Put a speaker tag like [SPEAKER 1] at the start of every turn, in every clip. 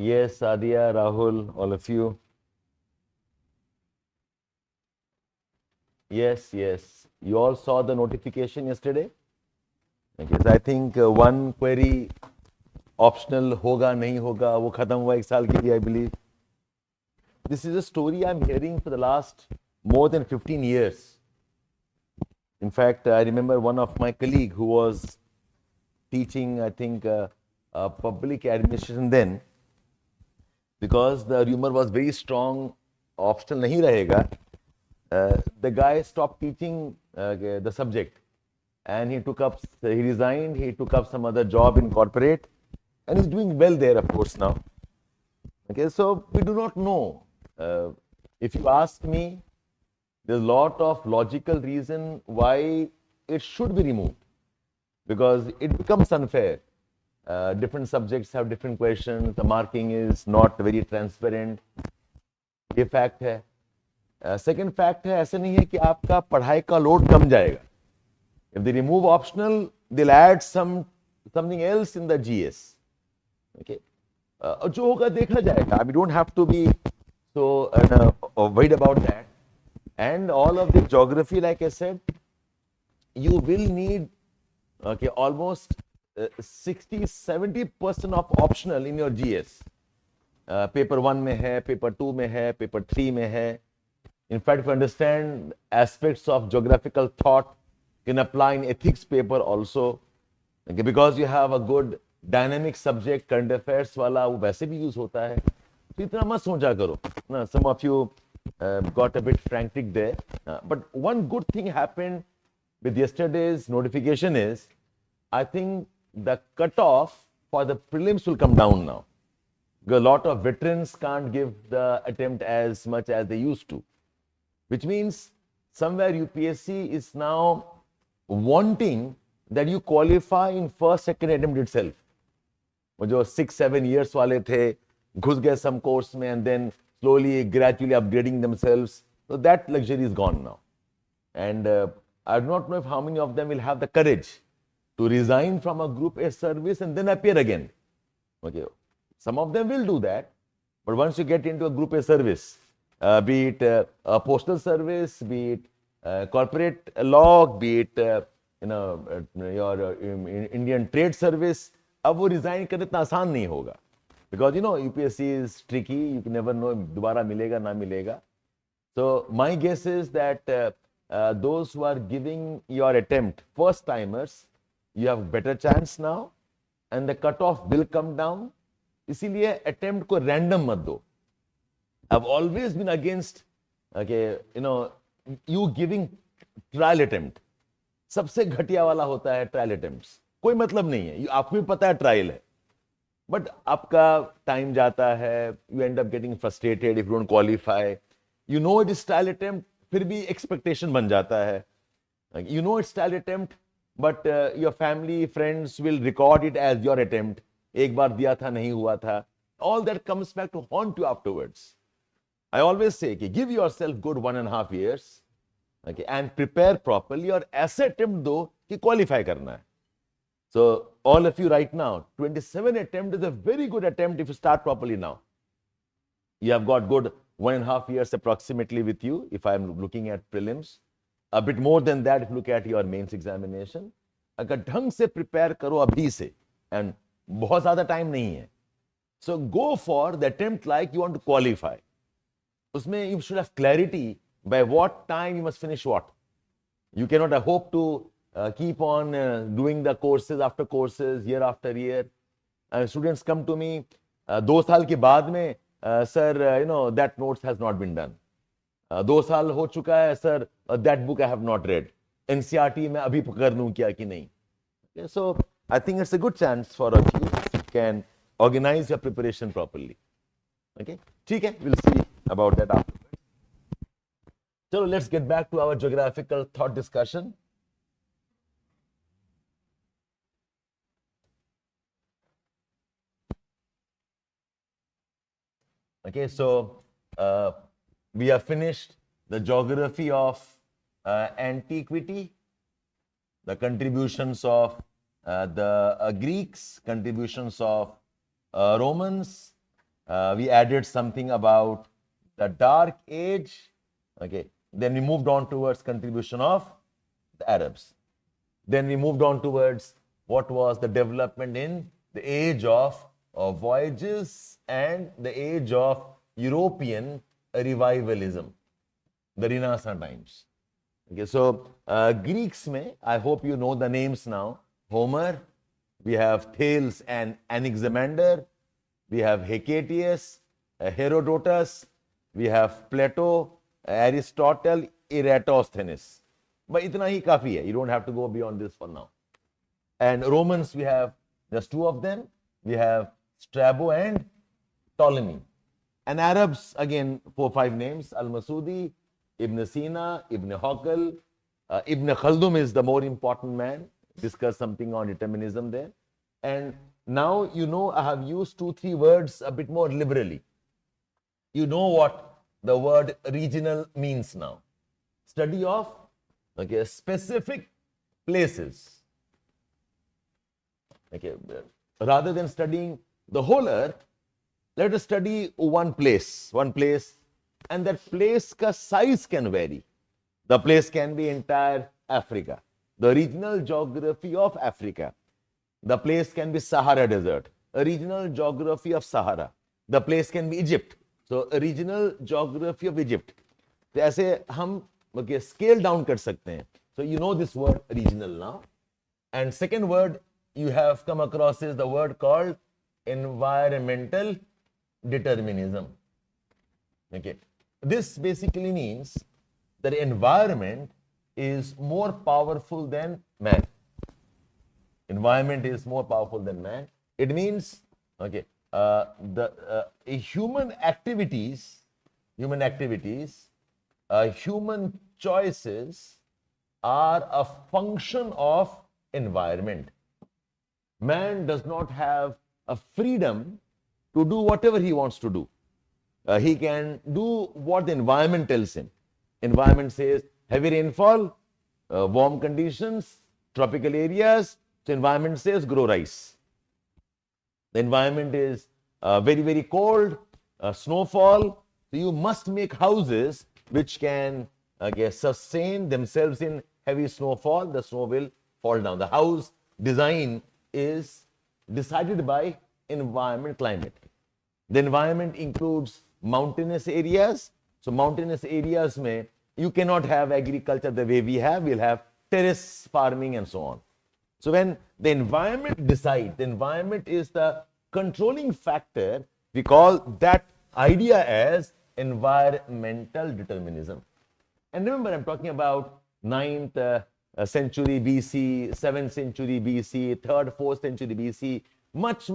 [SPEAKER 1] Yes, Sadia, Rahul, all of you. Yes. You all saw the notification yesterday? Okay, so I think one query optional होगा नहीं होगा वो खत्म हुआ एक साल के लिए, I believe. This is a story I'm hearing for the last more than 15 years. In fact, I remember one of my colleague who was teaching, I think, public administration then, because the rumor was very strong, optional nahi rahega. The guy stopped teaching the subject, and he resigned, he took up some other job in corporate, and he's doing well there, of course, now. Okay, so we do not know. If you ask me, there's a lot of logical reason why it should be removed, because it becomes unfair. Different subjects have different questions, the marking is not very transparent. ये fact है. Second fact है, ऐसा नहीं है कि आपका पढ़ाई का लोड कम जाएगा. If they remove optional, they'll add something else in the GS. Okay, जो होगा देखा जाएगा. We don't have to be so worried about that. And all of the geography, like I said, you will need almost 60-70% of optional in your GS. Paper 1 में है, paper 2 में है, paper 3 में है. In fact, if you understand aspects of geographical thought, can apply in ethics paper also, okay, because you have a good dynamic subject, current affairs वाला वो वैसे भी use होता है. तो इतना मत सोचा करो. ना, some of you got a bit frantic there, but one good thing happened with yesterday's notification is, I think the cutoff for the prelims will come down now. Because a lot of veterans can't give the attempt as much as they used to, which means somewhere UPSC is now wanting that you qualify in first, second attempt itself. वो जो 6-7 years वाले थे, घुस गए some course में and then slowly, gradually upgrading themselves. So that luxury is gone now. And I do not know if how many of them will have the courage to resign from a Group A service and then appear again. Okay, some of them will do that, but once you get into a Group A service, be it a postal service, be it corporate law, be it your Indian trade service, अब वो resign करना इतना आसान नहीं होगा, because UPSC is tricky. You can never know दोबारा मिलेगा ना मिलेगा. So my guess is that those who are giving your attempt, first timers, you have better chance now, and the cutoff will come down. इसीलिए attempt को random मत दो. I've always been against, you giving trial attempt. सबसे घटिया वाला होता है trial attempts. कोई मतलब नहीं है. आपको भी पता है trial है, but आपका time जाता है. You end up getting frustrated if you don't qualify. You know it is trial attempt, फिर भी expectation बन जाता है. You know it's trial attempt, but your family, friends will record it as your attempt. एक बार दिया था, नहीं हुआ था. All that comes back to haunt you afterwards. I always say, give yourself good 1.5 years, okay, and prepare properly, और ऐसे attempt दो कि qualify करना है. So all of you right now, 27 attempt is a very good attempt if you start properly now. You have got good 1.5 years approximately with you if I'm looking at prelims. A bit more than that if you look at your mains examination. अगर ढंग से prepare करो अभी से, and बहुत ज़्यादा time नहीं है. So go for the attempt like you want to qualify. उसमें you should have clarity by what time you must finish what. You cannot hope to keep on doing the courses after courses, year after year. Students come to me 2 साल के बाद में, sir, that notes has not been done. 2 साल हो चुका है, sir, that book I have not read. NCERT में अभी पकड़ लूं क्या कि नहीं. Okay, so I think it's a good chance for you if you can organize your preparation properly. Okay, ठीक है, we'll see about that afterwards. So let's get back to our geographical thought discussion. Okay, so we have finished the geography of antiquity, the contributions of the Greeks, contributions of Romans, we added something about the Dark Age. Okay. Then we moved on towards contribution of the Arabs. Then we moved on towards what was the development in the age of voyages and the age of European revivalism, the Renaissance times. Okay, so Greeks mein, I hope you know the names now. Homer, we have Thales and Anaximander, we have Hecataeus, Herodotus, we have Plato, Aristotle, Eratosthenes. But itna hi kafi hai. You don't have to go beyond this for now. And Romans, we have just two of them. We have Strabo and Ptolemy. And Arabs, again, 4-5 names: Al-Masudi, Ibn Sina, Ibn Hawqal. Ibn Khaldun is the more important man. Discuss something on determinism there. And now, you know, I have used 2-3 words a bit more liberally. You know what the word regional means now. Study of specific places. Okay, rather than studying the whole earth, let us study one place, and that place ka size can vary. The place can be entire Africa, the regional geography of Africa. The place can be Sahara Desert, a regional geography of Sahara. The place can be Egypt, so a regional geography of Egypt. तो ऐसे हम scale down कर सकते हैं. So you know this word regional now. And second word you have come across is the word called environmental determinism. Okay, this basically means that environment is more powerful than man. Environment is more powerful than man. It means human activities, human choices are a function of environment. Man does not have a freedom to do whatever he wants to do. He can do what the environment tells him. Environment says heavy rainfall, warm conditions, tropical areas. So environment says grow rice. The environment is very, very cold, snowfall. So you must make houses which can sustain themselves in heavy snowfall. The snow will fall down. The house design is decided by environment, climate. The environment includes mountainous areas. So mountainous areas mein you cannot have agriculture the way we have. We'll have terrace farming and so on. So when the environment decides, the environment is the controlling factor, we call that idea as environmental determinism. And remember, I'm talking about 9th century BC, 7th century BC, 3rd, 4th century BC, much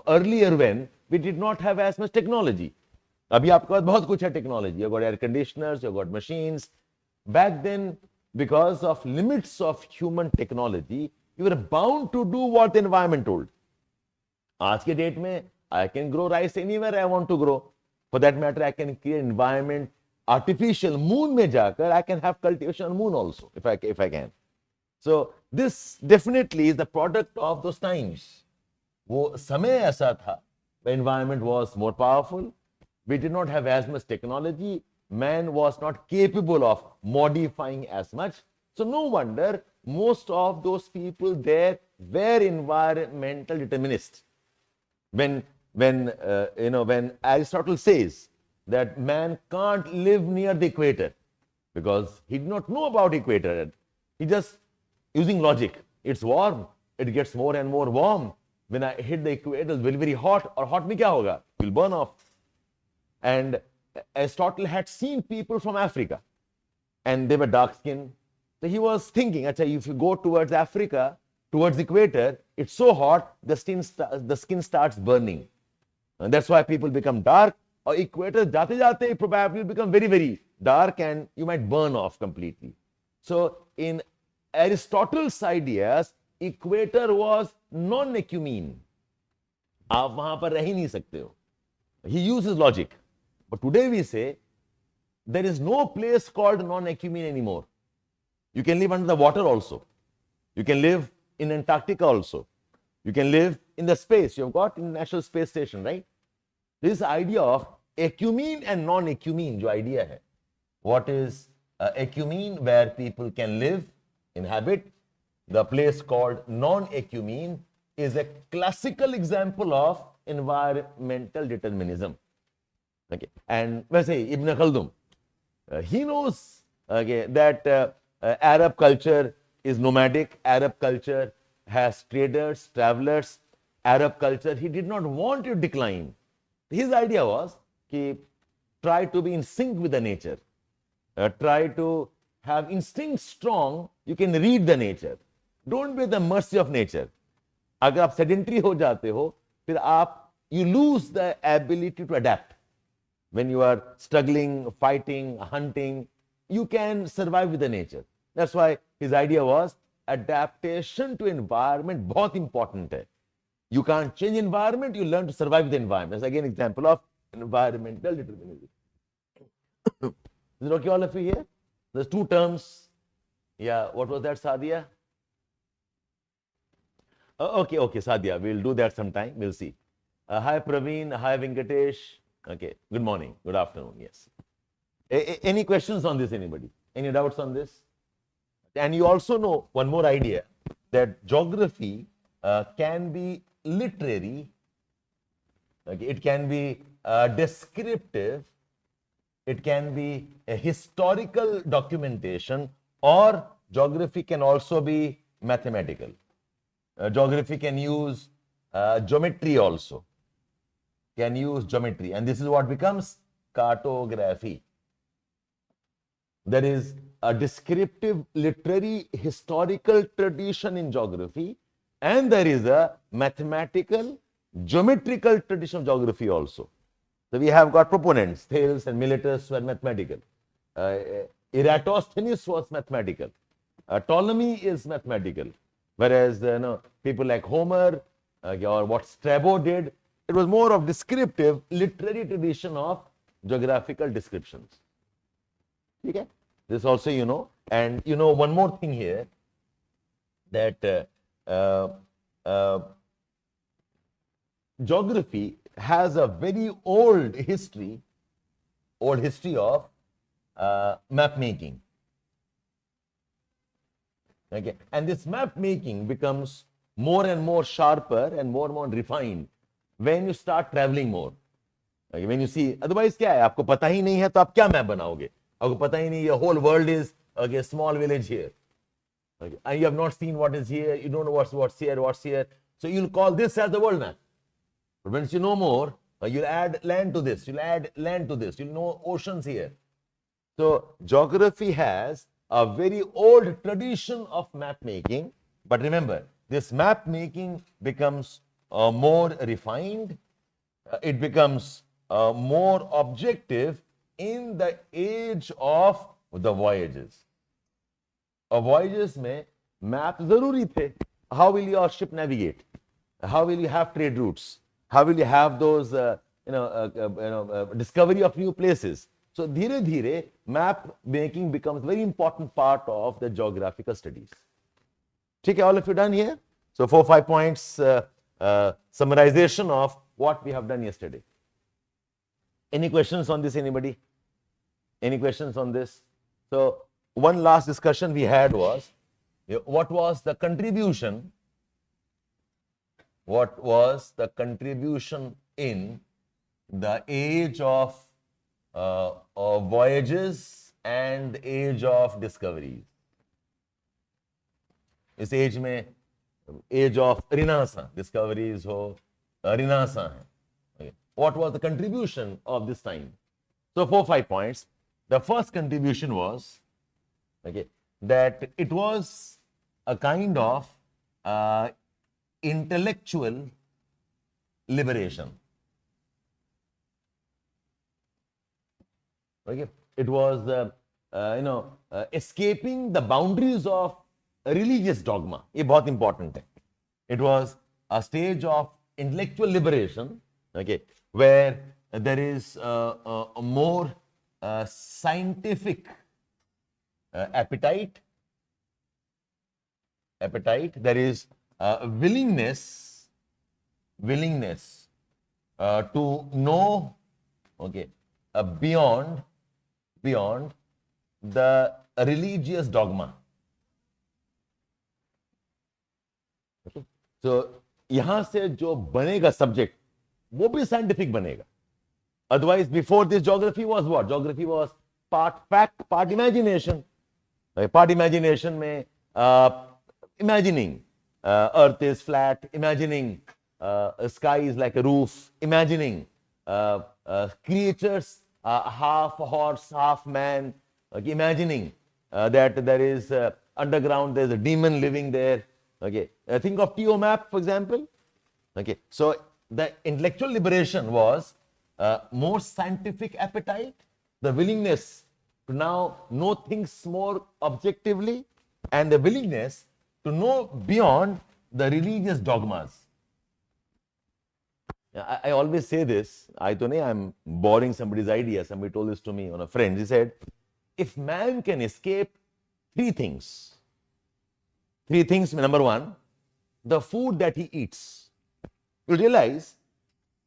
[SPEAKER 1] earlier when we did not have as much technology. Abhi aapke paas bahut kuch hai technology. You've got air conditioners, you've got machines. Back then, because of limits of human technology, you were bound to do what the environment told. Aaj ke date mein, I can grow rice anywhere I want to grow. For that matter, I can create environment, artificial moon mein jaakar, I can have cultivation on moon also, if I can. So this definitely is the product of those times. वो समय ऐसा था, the environment was more powerful. We did not have as much technology. Man was not capable of modifying as much. So no wonder most of those people there were environmental determinists. When Aristotle says that man can't live near the equator because he did not know about equator. He just using logic. It's warm. It gets more and more warm. When I hit the equator, it's very, very hot. Or hot mein kya hoga? Will burn off. And Aristotle had seen people from Africa and they were dark skinned. So he was thinking, if you go towards Africa, towards the equator, it's so hot, the skin starts burning. And that's why people become dark. Or equator, jate probably become very, very dark and you might burn off completely. So in Aristotle's ideas, equator was non-ecumene. आप वहां पर रह ही नहीं सकते हो. He uses logic. But today we say there is no place called non-ecumene anymore. You can live under the water also. You can live in Antarctica also. You can live in the space, you've got International Space Station, right? This idea of ecumene and non-ecumene, जो idea है. What is ecumene, where people can live, inhabit? The place called non-ecumene is a classical example of environmental determinism. Okay, and let's say Ibn Khaldun, he knows that Arab culture is nomadic, Arab culture has traders, travelers, Arab culture, he did not want to decline. His idea was to try to be in sync with the nature, try to have instinct strong, you can read the nature. Don't be at the mercy of nature. अगर आप sedentary हो जाते हो, फिर आप you lose the ability to adapt. When you are struggling, fighting, hunting, you can survive with the nature. That's why his idea was adaptation to environment बहुत important है. You can't change environment, you learn to survive with the environment. That's again example of environmental determinism. Is it okay all of you here? There's two terms. Yeah, what was that, Sadia? Okay, Sadia, we'll do that sometime, we'll see. Hi Praveen, hi Venkatesh. Okay, good morning, good afternoon, yes. Any questions on this, anybody? Any doubts on this? And you also know one more idea, that geography can be literary, okay, it can be descriptive, it can be a historical documentation, or geography can also be mathematical. Geography can use geometry also, can use geometry, and this is what becomes cartography. There is a descriptive, literary, historical tradition in geography, and there is a mathematical, geometrical tradition of geography also. So we have got proponents, Thales and Miletus were mathematical. Eratosthenes was mathematical. Ptolemy is mathematical. Whereas people like Homer or what Strabo did, it was more of descriptive, literary tradition of geographical descriptions. Okay? This also you know. And you know one more thing here, that geography has a very old history of map making. Okay, and this map making becomes more and more sharper and more refined when you start traveling more. Okay, when you see, otherwise क्या है, आपको पता ही नहीं है तो आप क्या map बनाओगे? आपको पता ही नहीं, your whole world is a small village here. Okay, and you have not seen what is here, you don't know what's here, so you'll call this as the world map. But once you know more, you'll add land to this, you'll know oceans here. So geography has a very old tradition of map making, but remember, this map making becomes more refined, it becomes more objective in the age of the voyages. Voyages में map जरूरी थे. How will your ship navigate? How will you have trade routes? How will you have those discovery of new places? So धीरे धीरे map making becomes very important part of the geographical studies. ठीक है, all of you done here? So 4-5 points summarization of what we have done yesterday. Any questions on this, anybody? Any questions on this? So one last discussion we had was, what was the contribution? What was the contribution in the age of voyages and age of discoveries? इस age में age of Renaissance, discoveries हो, Renaissance है. Okay. What was the contribution of this time? So 4-5 points. The first contribution was, okay, that it was a kind of intellectual liberation. Okay, it was escaping the boundaries of religious dogma. ये बहुत important है. It was a stage of intellectual liberation, okay, where there is a more scientific appetite. There is willingness willingness to know, okay, beyond the religious dogma. Okay? So यहाँ से जो बनेगा subject वो भी scientific बनेगा. Otherwise, before this, geography was what? Geography was part fact, part imagination. Part imagination में imagining earth is flat, imagining sky is like a roof, imagining creatures, half horse, half man, imagining that there is underground, there's a demon living there. Okay, think of TO map, for example. Okay, so the intellectual liberation was more scientific appetite, the willingness to now know things more objectively, and the willingness to know beyond the religious dogmas. I always say this, I'm borrowing somebody's idea. Somebody told this to me, on a friend. He said, if man can escape three things, number one, the food that he eats, you realize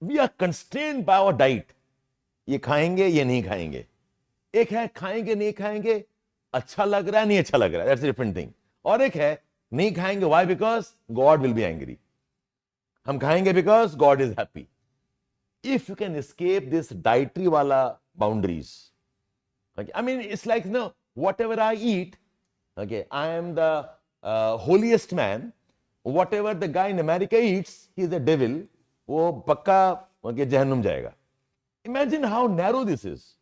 [SPEAKER 1] we are constrained by our diet. ये खाएंगे, ये नहीं खाएंगे. एक है खाएंगे, नहीं खाएंगे, अच्छा लग रहा है, नहीं अच्छा लग रहा है. That's a different thing. और एक है नहीं खाएंगे. Why? Because God will be angry. हम खाएंगे because God is happy. If you can escape this dietary wala boundaries, okay, I mean, it's like, no, whatever I eat, okay, I am the holiest man. Whatever the guy in America eats, he is a devil. वो पक्का okay, जहन्नुम जाएगा. Imagine how narrow this is.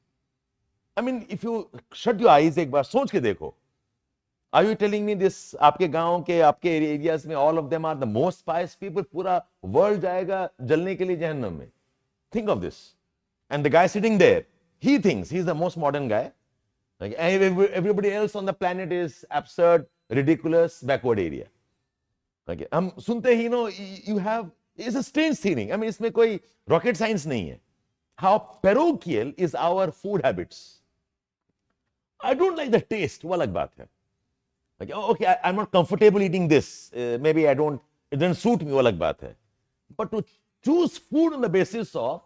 [SPEAKER 1] I mean, if you shut your eyes एक बार सोच के देखो. Are you telling me this? आपके गांव के, आपके areas में, all of them are the most pious people. पूरा world जाएगा जलने के लिए जहन्नम में. Think of this. And the guy sitting there, he thinks he's the most modern guy. Like everybody else on the planet is absurd, ridiculous, backward area. Okay. हम सुनते ही, you have, it's a strange thing. I mean, इसमें कोई rocket science नहीं है. How parochial is our food habits. I don't like the taste. वो अलग बात है. Like, okay, I'm not comfortable eating this. Maybe it doesn't suit me. वो अलग बात है. But to choose food on the basis of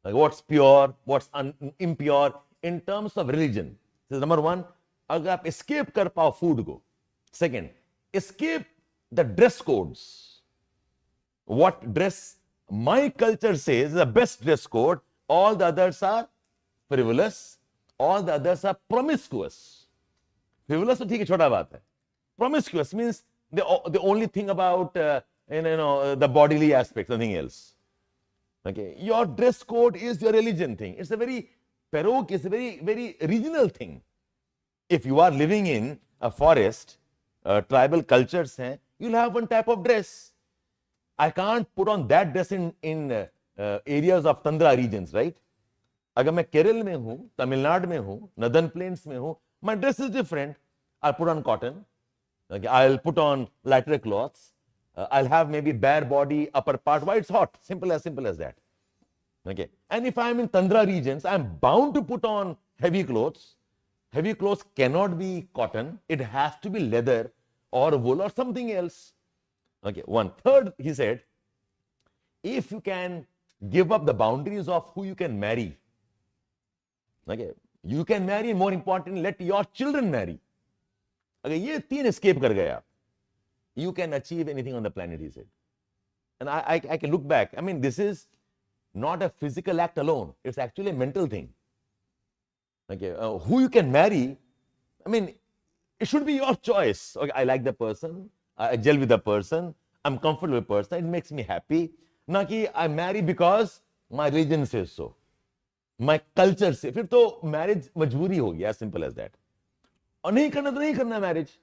[SPEAKER 1] like what's pure, what's impure in terms of religion. So number one, अगर आप escape कर पाओ food को. Second, escape the dress codes. What dress my culture says is the best dress code. All the others are frivolous. All the others are promiscuous. Frivolous तो ठीक है, छोटा बात है. Promiscuous means the only thing about the bodily aspects, nothing else. Okay, your dress code is your religion thing. It's a very parochial, it's a very regional thing. If you are living in a forest, tribal cultures हैं, you'll have one type of dress. I can't put on that dress in areas of tundra regions, right? अगर मैं केरल में हूँ, तमिलनाडु में हूँ, northern plains में हूँ, my dress is different. I'll put on cotton. Okay, I'll put on lighter cloths. I'll have maybe bare body, upper part. Why? It's hot. Simple as that. Okay. And if I'm in tundra regions, I'm bound to put on heavy clothes. Heavy clothes cannot be cotton. It has to be leather or wool or something else. Okay. One third, he said, if you can give up the boundaries of who you can marry. Okay. You can marry, more importantly, let your children marry. अगर ये तीन escape कर गए आप, you can achieve anything on the planet, he said. And I can look back. I mean, this is not a physical act alone. It's actually a mental thing. Okay, who you can marry, I mean, it should be your choice. Okay, I like the person, I gel with the person, I'm comfortable with the person, it makes me happy. ना कि I marry because my religion says so, my culture says. फिर तो marriage मजबूरी हो गया, as simple as that. और नहीं करना तो नहीं करना marriage.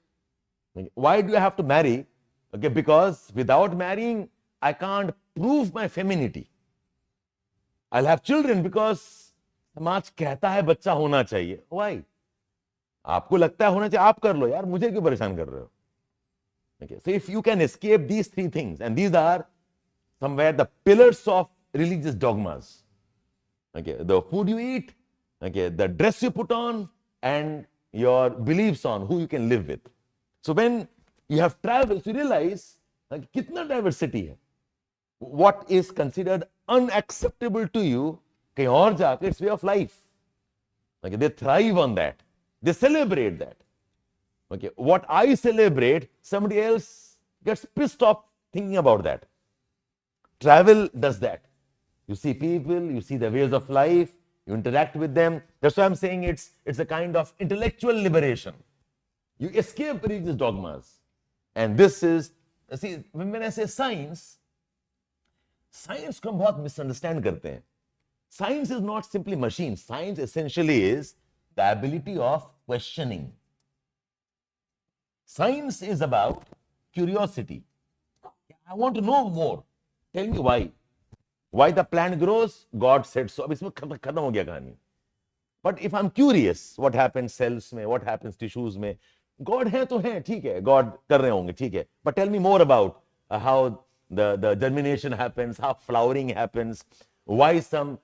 [SPEAKER 1] Why do I have to marry? Okay, because without marrying, I can't prove my femininity. I'll have children because समाज कहता है बच्चा होना चाहिए. Why? आपको लगता है होना चाहिए, आप कर लो यार, मुझे क्यों परेशान कर रहे हो? Okay, so if you can escape these three things, and these are somewhere the pillars of religious dogmas. Okay, the food you eat, okay, the dress you put on, and your beliefs on who you can live with. So when you have traveled, you realize like, कितना diversity है. what is considered unacceptable to you, kahin aur jaake it's way of life. Okay, they thrive on that. They celebrate that. Okay, what I celebrate, somebody else gets pissed off thinking about that. Travel does that. You see people, you see the ways of life, you interact with them. That's why I'm saying it's a kind of intellectual liberation. You escape religious dogmas. And this is, see, when I say science को हम बहुत misunderstand करते हैं. Science is not simply machine. Science essentially is the ability of questioning. Science is about curiosity. I want to know more. Tell me why. Why the plant grows? God said so. अब इसमें खत्म हो गया कहानी. But if I'm curious, what happens cells में, what happens tissues में, God है तो है, ठीक है. God कर रहे होंगे, ठीक है. But tell me more about how the germination happens, how flowering happens, why some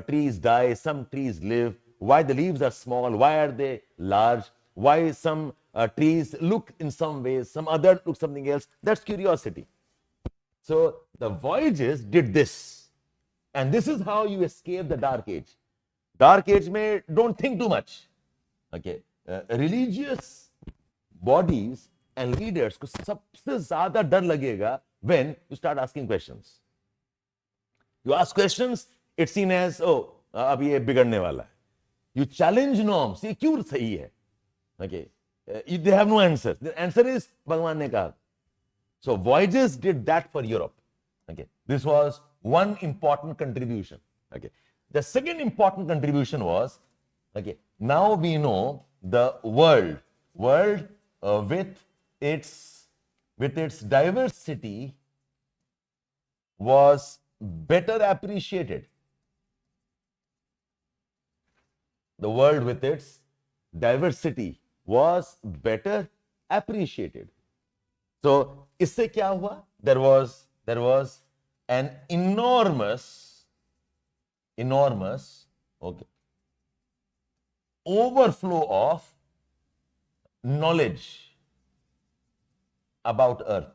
[SPEAKER 1] trees die, some trees live, why the leaves are small, why are they large, why some trees look in some ways, some other look something else. That's curiosity. So the voyages did this, and this is how you escape the dark age. Dark age may don't think too much. Okay, religious bodies and leaders को सबसे ज़्यादा डर लगेगा when you start asking questions. You ask questions, it's seen as अब ये बिगड़ने वाला है. You challenge norms. ये क्यों सही है? Okay, they have no answer. The answer is भगवान ने कहा. So voyages did that for Europe. Okay, this was one important contribution. Okay, the second important contribution was, okay, now we know the world with its diversity was better appreciated. The world with its diversity was better appreciated. So इससे क्या हुआ? There was an enormous okay, overflow of knowledge about Earth.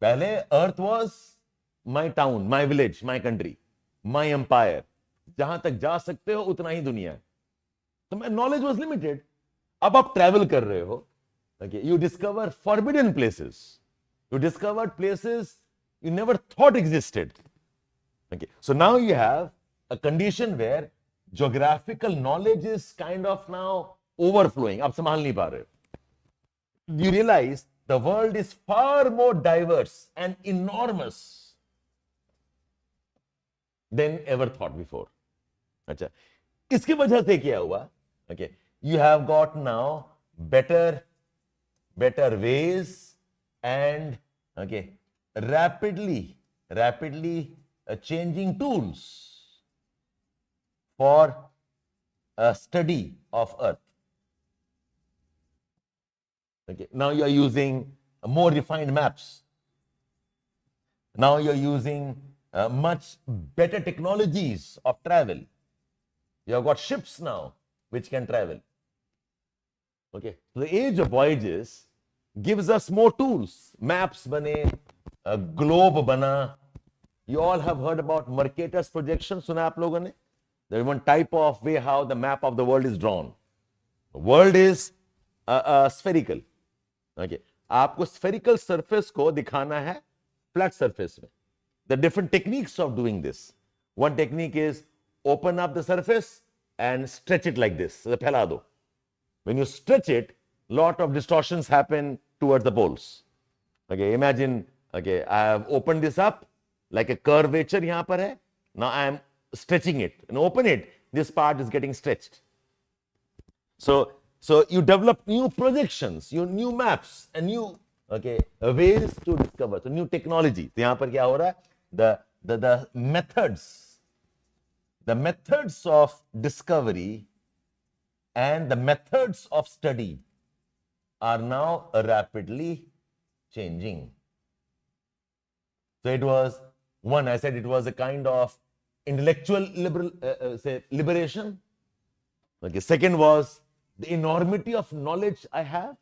[SPEAKER 1] पहले Earth was my town, my village, my country, my empire. जहां तक जा सकते हो उतना ही दुनिया है. तो my knowledge was limited. अब आप travel कर रहे हो. Okay, you discover forbidden places. You discovered places you never thought existed. Okay, so now you have a condition where geographical knowledge is kind of now overflowing. आप संभाल नहीं पा रहे. You realize the world is far more diverse and enormous than ever thought before. अच्छा, इसकी वजह से क्या हुआ? Okay, you have got now better ways and okay, rapidly changing tools for a study of Earth. Okay, now you are using more refined maps. Now you are using much better technologies of travel. You have got ships now which can travel. Okay, so the age of voyages gives us more tools. Maps bane, a globe bana. You all have heard about Mercator's projection. Suna aap logon ne? There is one type of way how the map of the world is drawn. The world is spherical. Okay, आपको spherical surface को दिखाना है flat surface में. The different techniques of doing this. One technique is open up the surface and stretch it like this. So फैला दो. When you stretch it, lot of distortions happen towards the poles. Okay, imagine, okay, I have opened this up like a curvature यहाँ पर है. Now I am stretching it and open it. This part is getting stretched. So you develop new projections, new maps, and new ways to discover. So new technology. तो यहाँ पर क्या हो रहा है? The methods of discovery and the methods of study are now rapidly changing. So it was one, I said it was a kind of intellectual liberation. Okay, second was the enormity of knowledge I have.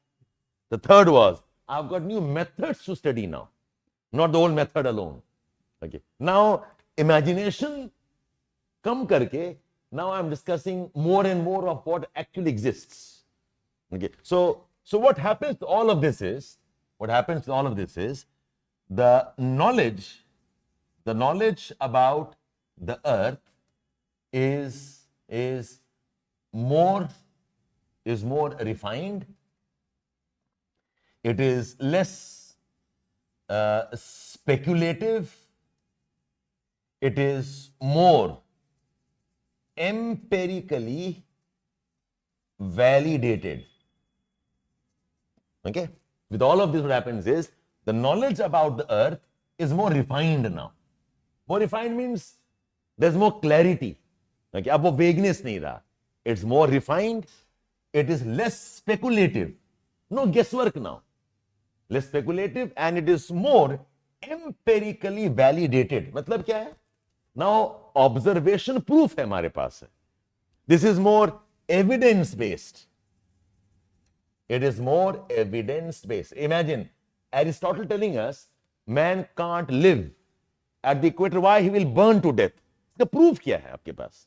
[SPEAKER 1] The third was I've got new methods to study now. not the old method alone. Okay. Now, imagination come karke, now I'm discussing more and more of what actually exists. Okay. So what happens to all of this is, the knowledge about the earth is more refined. It is less speculative. It is more empirically validated. Okay? With all of this, what happens is the knowledge about the earth is more refined now. More refined means there's more clarity. Okay? Ab wo vagueness nahi raha. It's more refined. It is less speculative. No guesswork now. Less speculative, and it is more empirically validated. मतलब क्या है? Now observation proof है हमारे पास है. This is more evidence based. It is more evidence based. Imagine Aristotle telling us man can't live at the equator. Why? He will burn to death. इसका proof क्या है आपके पास?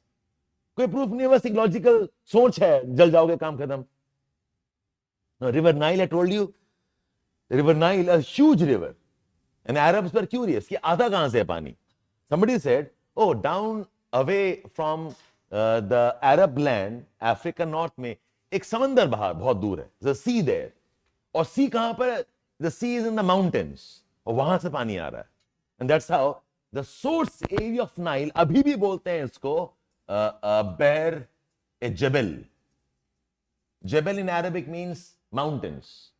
[SPEAKER 1] कोई proof नहीं है, बस एक logical सोच है, जल जाओगे काम खत्म. Now, River Nile, I told you, River Nile, a huge river, and Arabs were curious कि आता कहाँ से है पानी? Somebody said, oh, down away from the Arab land, Africa North में एक समंदर बाहर बहुत दूर है. There's a sea there. और sea कहाँ पर? The sea is in the mountains. और वहां से पानी आ रहा है. And that's how the source area of Nile, अभी भी बोलते हैं इसको Bahr e Jebel. Jebel in Arabic means mountains.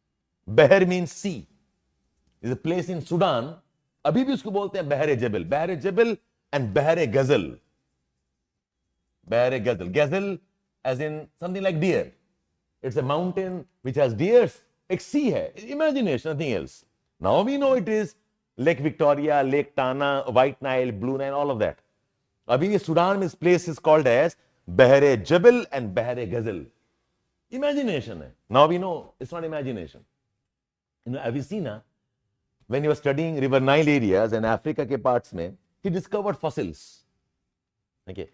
[SPEAKER 1] Bahr means sea. Is a place in Sudan. अभी भी उसको बोलते हैं Bahr e Jebel. Bahr e Jebel and Bahr e Ghazal. Bahr e Ghazal. Ghazal as in something like deer. It's a mountain which has deers. एक sea है. Imagination, nothing else. Now we know it is Lake Victoria, Lake Tana, White Nile, Blue Nile, all of that. अभी Sudan, this place is called as Bahr e Jebel and Bahr e Ghazal. Imagination hai. Now we know it's not imagination. You know, Avicenna, when he was studying River Nile areas and Africa ke parts mein, he discovered fossils. Okay.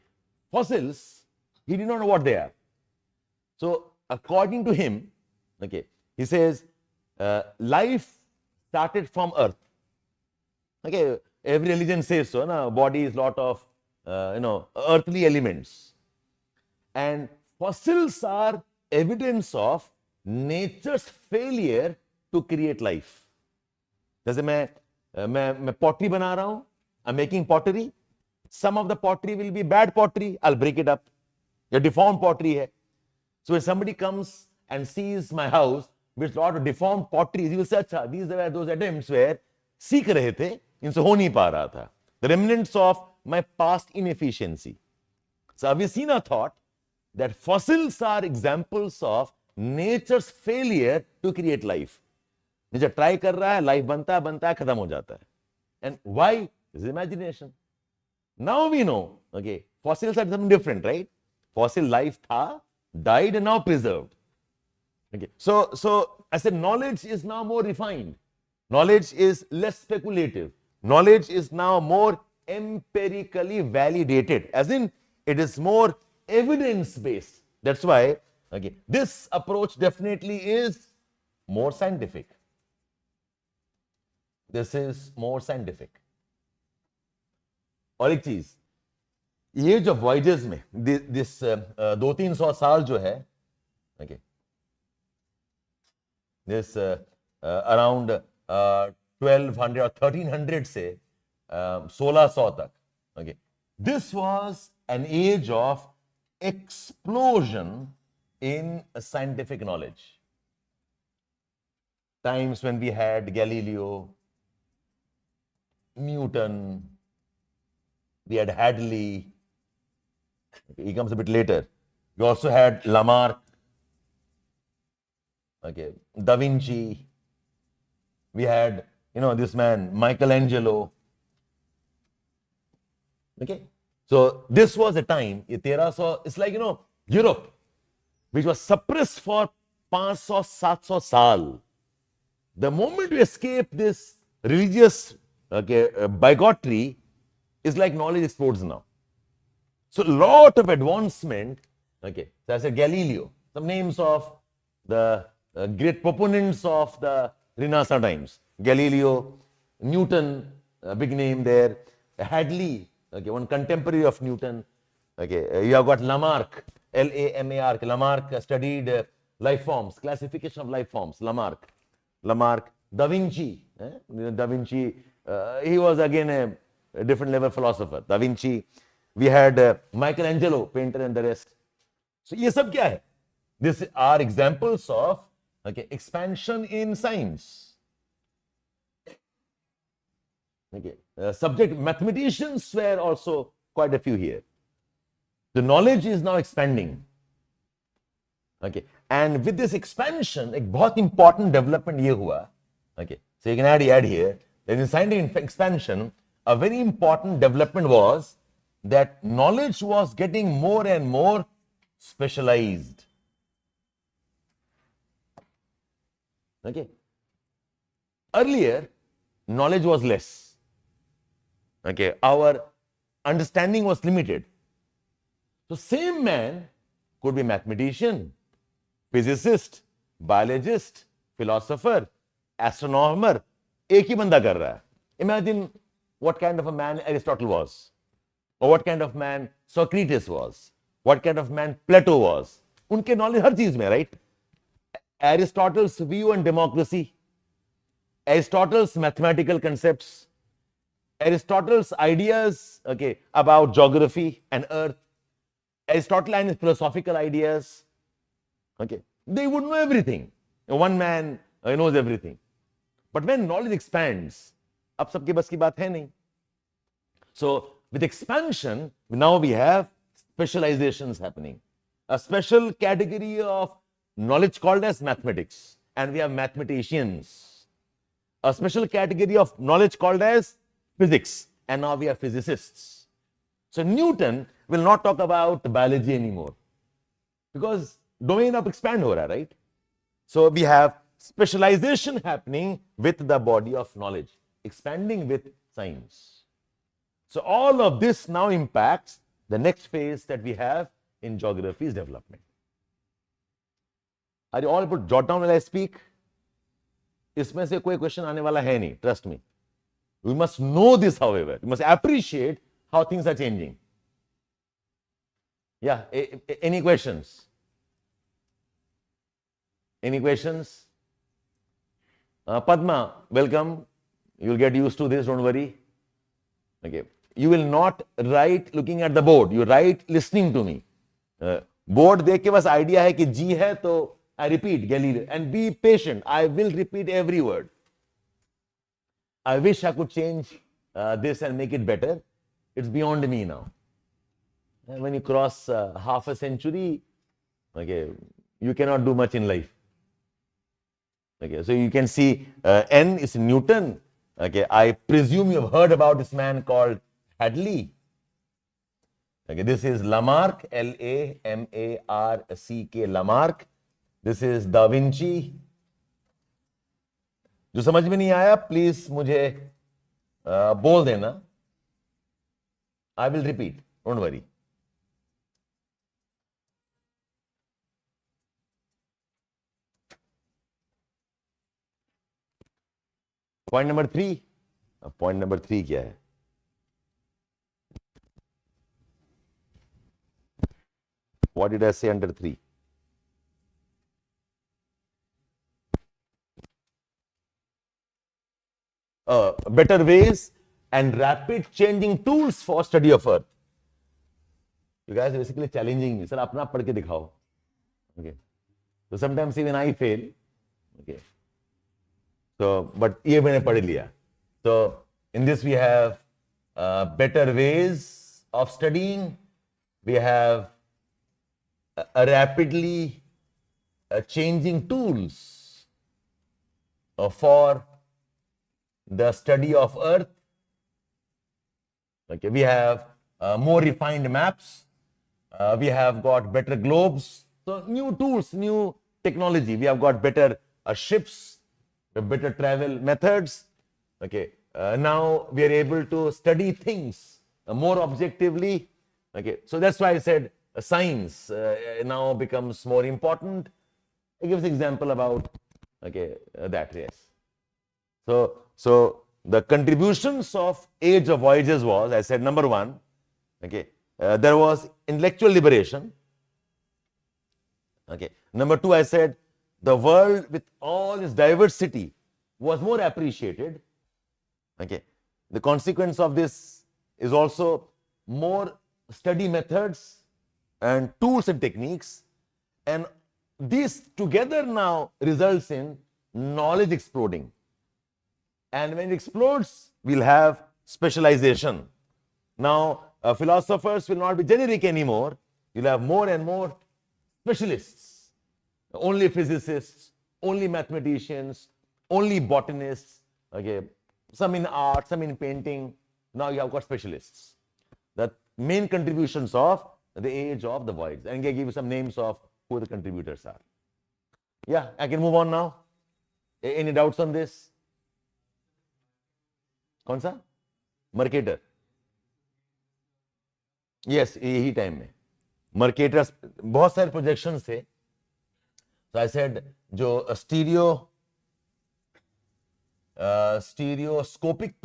[SPEAKER 1] Fossils, he did not know what they are. So, according to him, okay, he says, life started from earth. Okay, every religion says so, na? Body is lot of, earthly elements. And fossils are evidence of nature's failure to create life. जैसे मैं pottery बना रहा हूँ, I'm making pottery. Some of the pottery will be bad pottery. I'll break it up. या deformed pottery है. So if somebody comes and sees my house with lot of deformed pottery, he will say, अच्छा, these were those attempts where सीख रहे थे, इनसे हो नहीं पा रहा था. The remnants of my past inefficiency. So Avicenna thought that fossils are examples of nature's failure to create life. Nature try कर रहा है, life बनता है, खत्म हो जाता है. And why? This is imagination. Now we know, okay, fossils are something different, right? Fossil life tha, died and now preserved. Okay, so I said knowledge is now more refined. Knowledge is less speculative. Knowledge is now more empirically validated, as in it is more evidence based. That's why, okay, this approach definitely is more scientific. This is more scientific. और एक चीज, ये जो voyages में this 200-300 साल जो है, okay, this around 1200 or 1300 से 1600 तक, okay, this was an age of explosion in scientific knowledge. Times when we had Galileo, Newton, we had Hadley, he comes a bit later. We also had Lamarck, okay, Da Vinci, we had, this man, Michelangelo, okay. So this was a time, it's like, Europe, which was suppressed for 500-700 saal. The moment you escape this religious bigotry is like knowledge explodes now. So a lot of advancement. Okay, so I said Galileo, some names of the great proponents of the Renaissance times. Galileo, Newton, big name there. Hadley, okay, one contemporary of Newton. Okay, you have got Lamarck, Lamarck. Lamarck studied life forms, classification of life forms. Lamarck, Da Vinci. Da Vinci, he was again a different level philosopher. Da Vinci. We had Michelangelo, painter, and the rest. So, ये सब क्या है? These are examples of expansion in science. Subject mathematicians were also quite a few here. The knowledge is now expanding. And with this expansion, एक बहुत important development ये हुआ. So you can add here. That in scientific expansion, a very important development was that knowledge was getting more and more specialized. Earlier, knowledge was less. Our understanding was limited. So same man could be mathematician, physicist, biologist, philosopher, astronomer. एक ही बंदा कर रहा है. Imagine what kind of a man Aristotle was, or what kind of man Socrates was, what kind of man Plato was. उनके knowledge हर चीज में, right? Aristotle's view on democracy, Aristotle's mathematical concepts, Aristotle's ideas about geography and earth, Aristotle and his philosophical ideas. They would know everything. One man knows everything. But when knowledge expands, अब सबके बस की बात है नहीं. So with expansion, now we have specializations happening. A special category of knowledge called as mathematics, and we have mathematicians. A special category of knowledge called as physics, and now we have physicists. So Newton will not talk about biology anymore because domain of expand ho raha, right? So we have specialization happening with the body of knowledge, expanding with science. So all of this now impacts the next phase that we have in geography's development. Are you all able to jot down while I speak? इसमें से कोई question आने वाला है नहीं, trust me. We must know this, however. We must appreciate how things are changing. Yeah, any questions? Any questions? Padma, welcome. You'll get used to this, don't worry. You will not write looking at the board. You write listening to me. Board देख के बस idea है कि G है तो I repeat Galileo, and be patient. I will repeat every word. I wish I could change this and make it better. It's beyond me now. And when you cross half a century, you cannot do much in life. So you can see N is Newton. I presume you have heard about this man called Hadley. This is Lamarck, Lamarck, Lamarck. This is Da Vinci. जो समझ में नहीं आया please मुझे बोल देना. I will repeat, don't worry. Point number 3. Point number 3 क्या है? What did I say under 3? Better ways and rapid changing tools for study of Earth. You guys are basically challenging me. Sir, अपना पढ़ के दिखाओ. So sometimes even I fail. So, but ये मैंने पढ़ लिया. So in this we have better ways of studying. We have a rapidly changing tools for the study of Earth. We have more refined maps. We have got better globes. So new tools, new technology. We have got better ships, better travel methods. Okay, now we are able to study things more objectively. Okay, so that's why I said science now becomes more important. I give an example about that. Yes. So the contributions of Age of Voyages was, I said, number one, there was intellectual liberation. Okay. Number two, I said the world with all its diversity was more appreciated. Okay. The consequence of this is also more study methods and tools and techniques, and this together now results in knowledge exploding. And when it explodes, we'll have specialization. Now, philosophers will not be generic anymore. You'll have more and more specialists. Only physicists, only mathematicians, only botanists, okay, some in art, some in painting. Now you have got specialists. The main contributions of the Age of the Voyages. And I give you some names of who the contributors are. Yeah, I can move on now. Any doubts on this? कौन सा? Mercator. Yes, यही time में Mercator बहुत सारे projections थे. So I said जो stereoscopic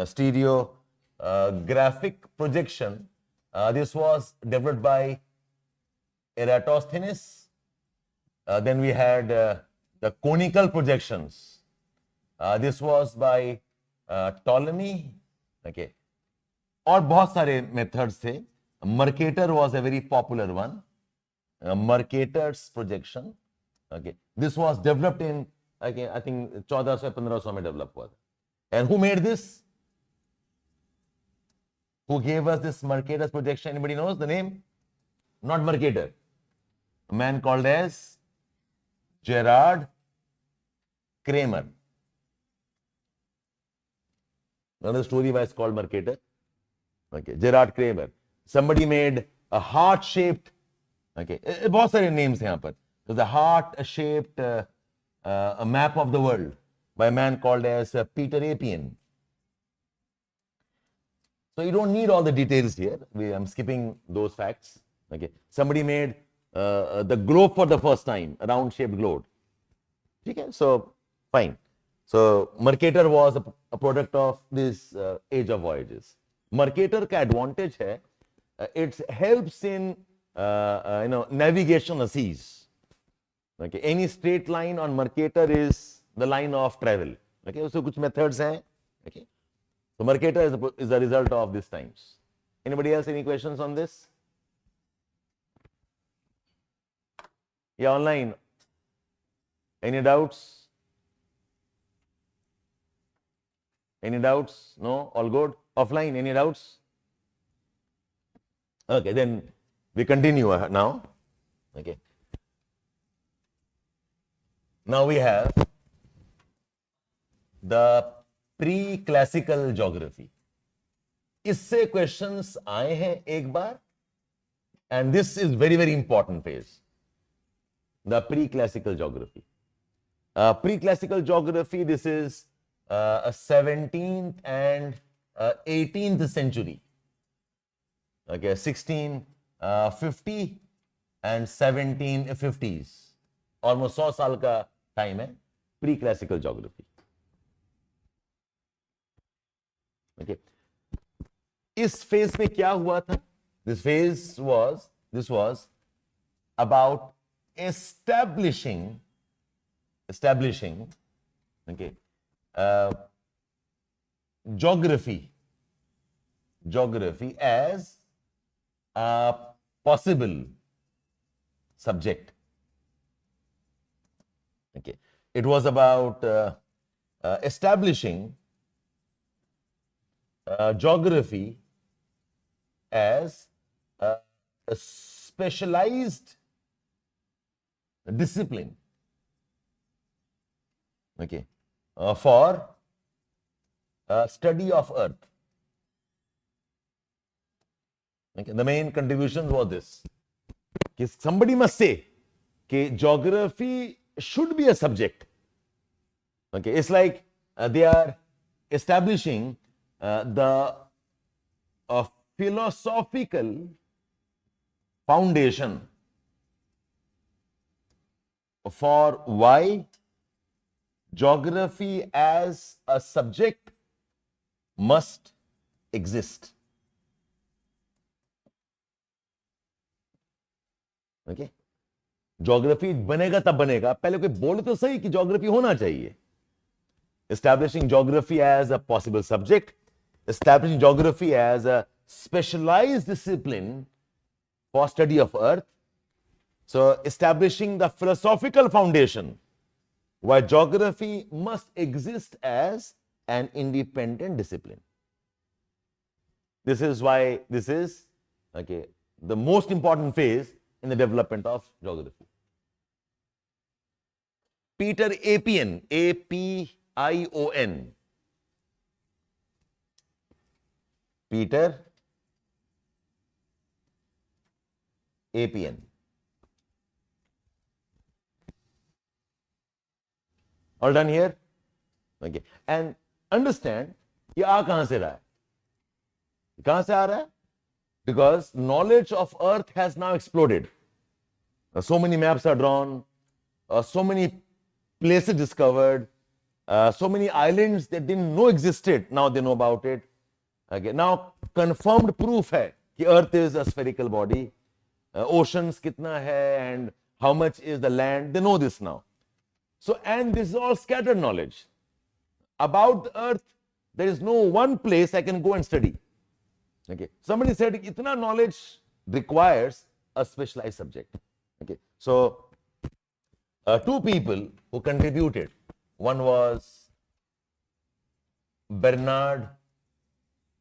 [SPEAKER 1] stereographic projection, this was developed by Eratosthenes. Then we had the conical projections. This was by Ptolemy. Okay. और बहुत सारे methods थे. Mercator was a very popular one. Mercator's projection. Okay. This was developed in, I think 1400-1500 में develop हुआ था. And who made this? Who gave us this Mercator's projection? Anybody knows the name? Not Mercator. A man called as Gerard Kramer. Another story why it's called Mercator. Okay, Gerard Kramer. Somebody made a heart-shaped. Okay, बहुत सारे names हैं यहाँ पर. So the heart-shaped a map of the world by a man called as Peter Apian. So you don't need all the details here. I'm skipping those facts. Okay, somebody made the globe for the first time, a round-shaped globe. Okay, so fine. So Mercator was a product of this Age of Voyages. Mercator का advantage है, it helps in navigation on seas. Okay, any straight line on Mercator is the line of travel. Okay, so कुछ methods हैं. Okay, so Mercator is a result of these times. Anybody else any questions on this? Yeah, online. Any doubts? Any doubts? No? All good? Offline, any doubts? Okay, then we continue now. Okay. Now we have the pre-classical geography. इससे questions आए हैं एक बार, and this is very, very important phase. The pre-classical geography. Pre-classical geography, this is 17th and 18th century. Okay, 1650 and 1750s. Almost 100 साल का time है pre-classical geography. Okay. इस phase में क्या हुआ था? This was about establishing okay, geography as a possible subject. Okay, it was about establishing geography as a specialized discipline. Okay, for study of Earth. Okay, the main contribution was this. Somebody must say that geography should be a subject. Okay, it's like they are establishing the philosophical foundation for why geography as a subject must exist. Okay, geography बनेगा तब बनेगा, पहले कोई बोले तो सही कि geography होना चाहिए. Establishing geography as a possible subject, establishing geography as a specialized discipline for study of Earth. So, establishing the philosophical foundation why geography must exist as an independent discipline. This is why this is the most important phase in the development of geography. Peter Apion, A-P-I-O-N. Peter Apion. All done here? Okay. And understand, ये आ कहाँ से रहा है? कहाँ से आ रहा है? Because knowledge of Earth has now exploded. So many maps are drawn, so many places discovered, so many islands that didn't know existed, now they know about it. Okay. Now confirmed proof है कि Earth is a spherical body, oceans कितना है and how much is the land, they know this now. So, and this is all scattered knowledge. About the Earth, there is no one place I can go and study. Okay. Somebody said, itna knowledge requires a specialized subject. Okay. So, two people who contributed. One was Bernard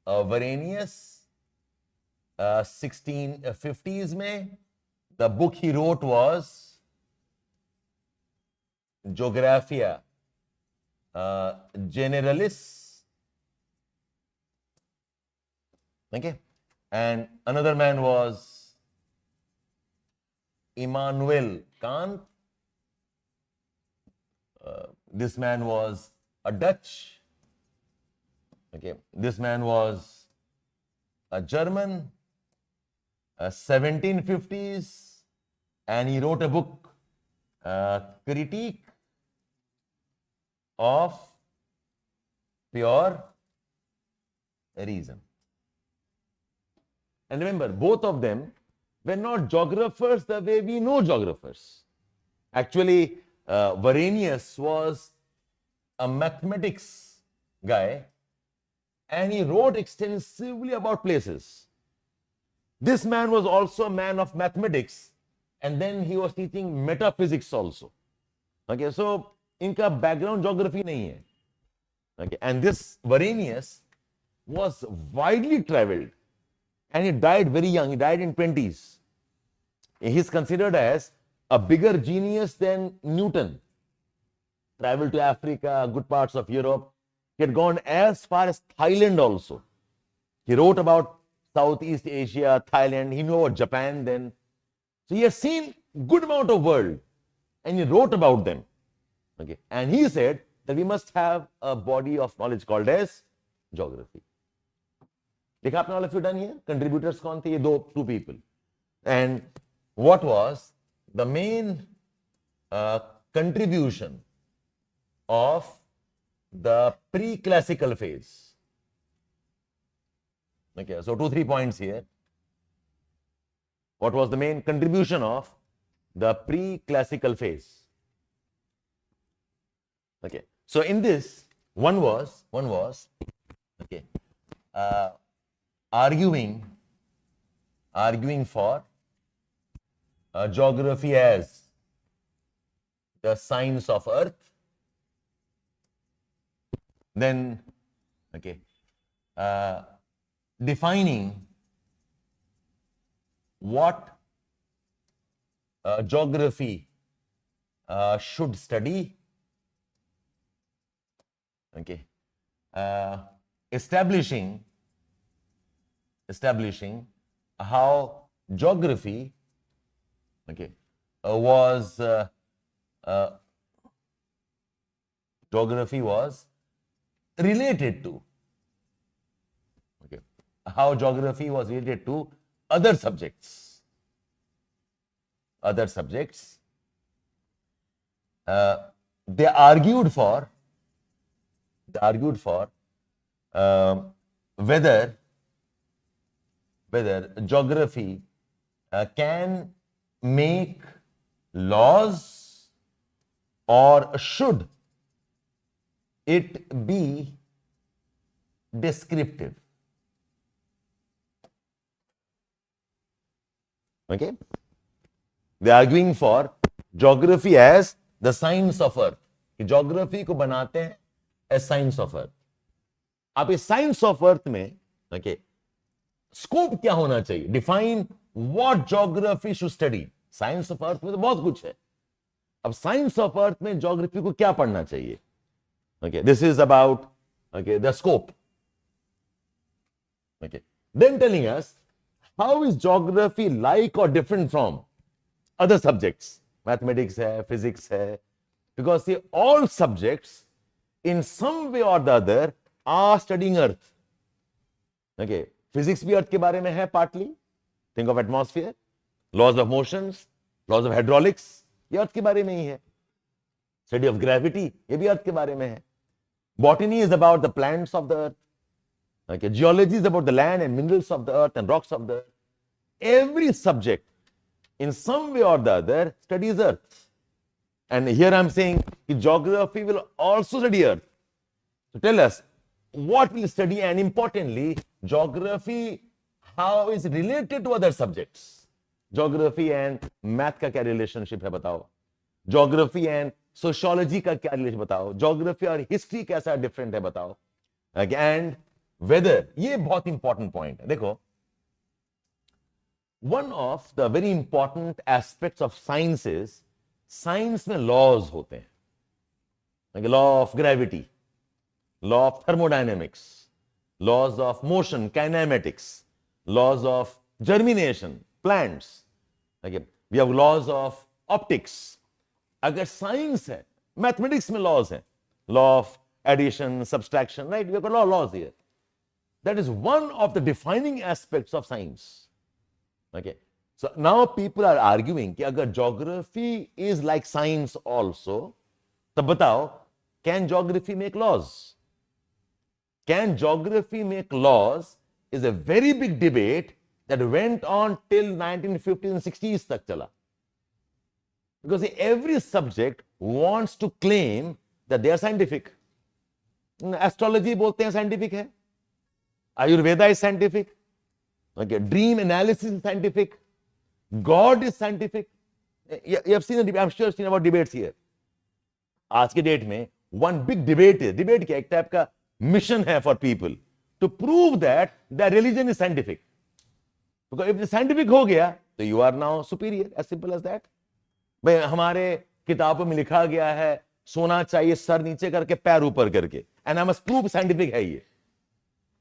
[SPEAKER 1] Varenius, 1650s mein. The book he wrote was Geographia Generalis. Okay. And another man was Immanuel Kant. This man was a Dutch. Okay. This man was a German, 1750s, and he wrote a book, Critique of Pure Reason. And remember, both of them were not geographers the way we know geographers. Actually, Varenius was a mathematics guy and he wrote extensively about places. This man was also a man of mathematics and then he was teaching metaphysics also. Okay, so इनका background geography नहीं है. Okay, and this Varenius was widely traveled and he died very young. He died in 20s. He is considered as a bigger genius than Newton. Traveled to Africa, good parts of Europe. He had gone as far as Thailand also. He wrote about Southeast Asia, Thailand. He knew about Japan then. So he has seen good amount of world and he wrote about them. Okay. And he said that we must have a body of knowledge called as geography. देखा आपने all of you done here? Contributors कौन थे? ये two people. And what was the main contribution of the pre-classical phase? Okay, so 2-3 points here. What was the main contribution of the pre-classical phase? Okay, so in this, one was okay, arguing for geography as the science of Earth. Then, okay, defining what geography should study. Okay, establishing how geography, okay, was geography was related to. Okay. How geography was related to other subjects. Other subjects. They argued for whether geography can make laws or should it be descriptive. Okay? They are arguing for geography as the science of earth. Geography को बनाते हैं as science of earth. आप इस science of earth में okay, scope क्या होना चाहिए? Define what geography should study. Science of earth में तो बहुत कुछ है. अब साइंस ऑफ अर्थ में ज्योग्राफी को क्या पढ़ना चाहिए? Okay, this is about okay the scope. Okay, then telling us how is geography like or different from other subjects. Mathematics है, फिजिक्स है, बिकॉज ये all subjects in some way or the other are studying earth. Okay, physics भी earth के बारे में है partly. Think of atmosphere, laws of motions, laws of hydraulics, ये earth के बारे में ही है. स्टडी ऑफ ग्रेविटी, ये भी अर्थ के बारे में है. Botany is about the plants of the earth. Okay, geology is about the land and minerals of the earth and rocks of the earth. Every subject in some way or the other studies earth. And here I am saying geography will also study earth. So tell us what will study, and importantly geography how is related to other subjects. Geography and math का क्या relationship है बताओ. Geography and sociology का क्या relation बताओ. Geography और history कैसा different है बताओ. And whether, ये बहुत important point है. देखो, one of the very important aspects of science is science में laws होते हैं. Like law of gravity, law of thermodynamics, laws of motion, kinematics, laws of germination, plants. Okay, we have laws of optics. अगर science है, mathematics में laws हैं, law of addition, subtraction, right? We have got laws here. That is one of the defining aspects of science. Okay, so now people are arguing कि अगर geography is like science also, तब बताओ, can geography make laws? Can geography make laws is a very big debate that went on till 1950s and 60s तक चला. Because every subject wants to claim that they are scientific. Astrology बोलते हैं scientific है. Ayurveda is scientific. Okay, dream analysis is scientific. God is scientific. You have seen, I'm sure seen about debates here. आज के date में one big debate is, debate क्या एक type का mission है for people to prove that their religion is scientific. Because if the scientific हो गया, तो you are now superior, as simple as that. भाई हमारे किताबों में लिखा गया है सोना चाहिए सर नीचे करके पैर ऊपर करके, and I must prove scientific है ये.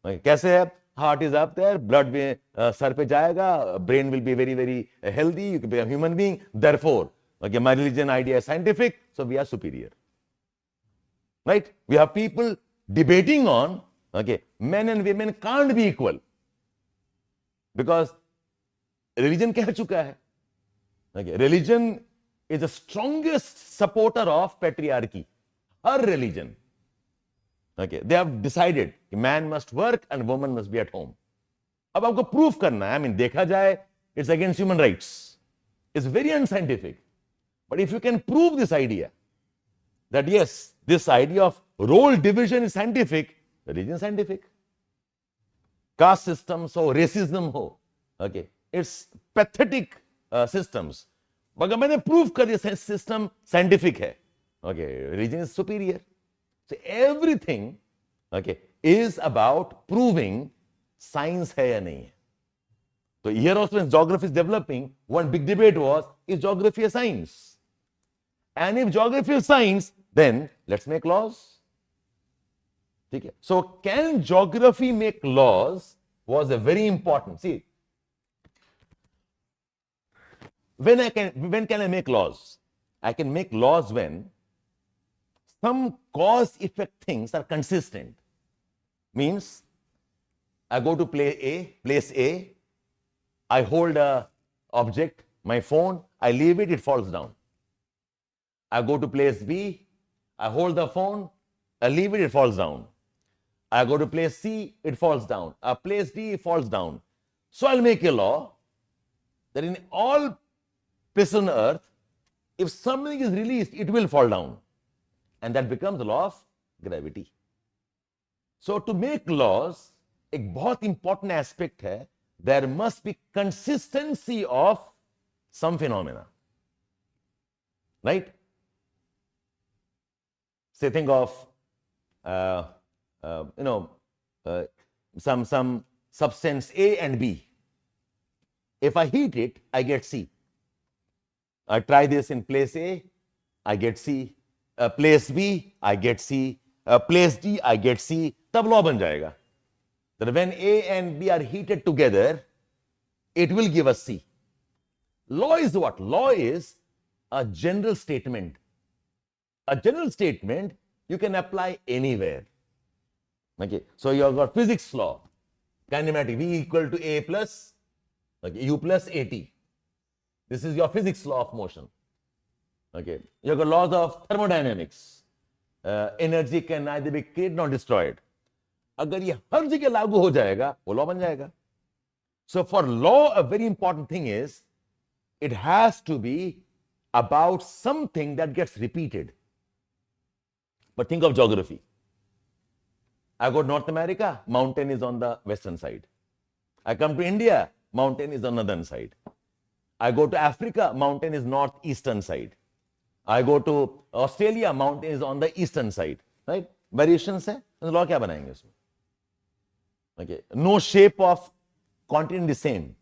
[SPEAKER 1] कैसे है? Heart is up there, blood में सर पे जाएगा, brain will be very very healthy, you can be a human being. Therefore, okay, my religion idea is scientific, so we are superior. Right? We have people debating on, okay, men and women can't be equal because religion कह चुका है. Okay, religion is the strongest supporter of patriarchy. Her religion. Okay, they have decided man must work and woman must be at home. अब आपको proof करना है. I mean, देखा जाए, it's against human rights. It's very unscientific. But if you can prove this idea, that yes, this idea of role division is scientific, religion is scientific. Caste systems हो, racism हो, okay, it's pathetic systems. But मैंने prove कर दिया system scientific है, okay, religion is superior. So everything, okay, is about proving science है या नहीं है. So here also when geography is developing, one big debate was, is geography a science? And if geography is science, then let's make laws. Okay. So can geography make laws was a very important. See, when can I make laws? I can make laws when some cause-effect things are consistent. Means, I go to place A, I hold a object, my phone, I leave it, it falls down. I go to place B, I hold the phone, I leave it, it falls down. I go to place C, it falls down. Place D, it falls down. So I'll make a law that in all places on earth, if something is released, it will fall down. And that becomes the law of gravity. So to make laws, एक बहुत important aspect है, there must be consistency of some phenomena. Right? Say, think of some substance A and B. If I heat it, I get C. I try this in place A, I get C. Place B, I get C. Place D, I get C. तब law बन जाएगा. That when A and B are heated together, it will give us C. Law is what? Law is a general statement. A general statement you can apply anywhere. Okay, so you have got physics law, kinematic, V equal to A plus U plus AT. This is your physics law of motion. Okay, you have got laws of thermodynamics. Energy can neither be created nor destroyed. अगर ये हर जगह लागू हो जाएगा, वो law बन जाएगा. So for law, a very important thing is, it has to be about something that gets repeated. But think of geography. I go to North America, mountain is on the western side. I come to India, mountain is on the northern side. I go to Africa, mountain is northeastern side. I go to Australia, mountain is on the eastern side. Right? Variations है, तो law क्या बनाएंगे उसमें? Okay, no shape of continent is same.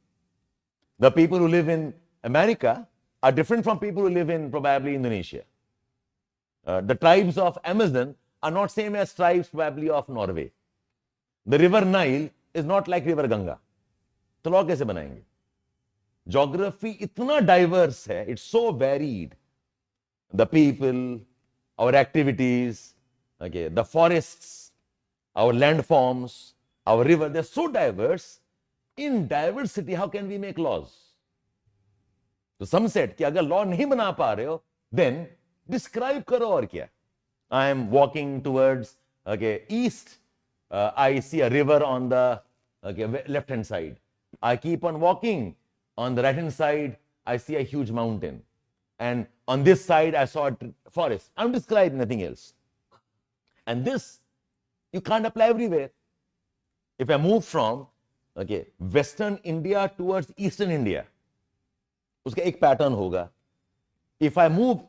[SPEAKER 1] The people who live in America are different from people who live in probably Indonesia. The tribes of Amazon are not same as tribes probably of Norway. The river Nile is not like river Ganga. तो law कैसे बनाएंगे? Geography इतना diverse है, it's so varied. The people, our activities, okay, the forests, our landforms, our river, they're so diverse. In diversity, how can we make laws? So some said कि अगर law नहीं बना पा रहे हो, then describe करो और क्या? I am walking towards east. I see a river on the left hand side. I keep on walking. On the right hand side, I see a huge mountain. And on this side, I saw a forest. I'm describing nothing else. And this, you can't apply everywhere. If I move from western India towards eastern India, उसका एक pattern होगा. If I move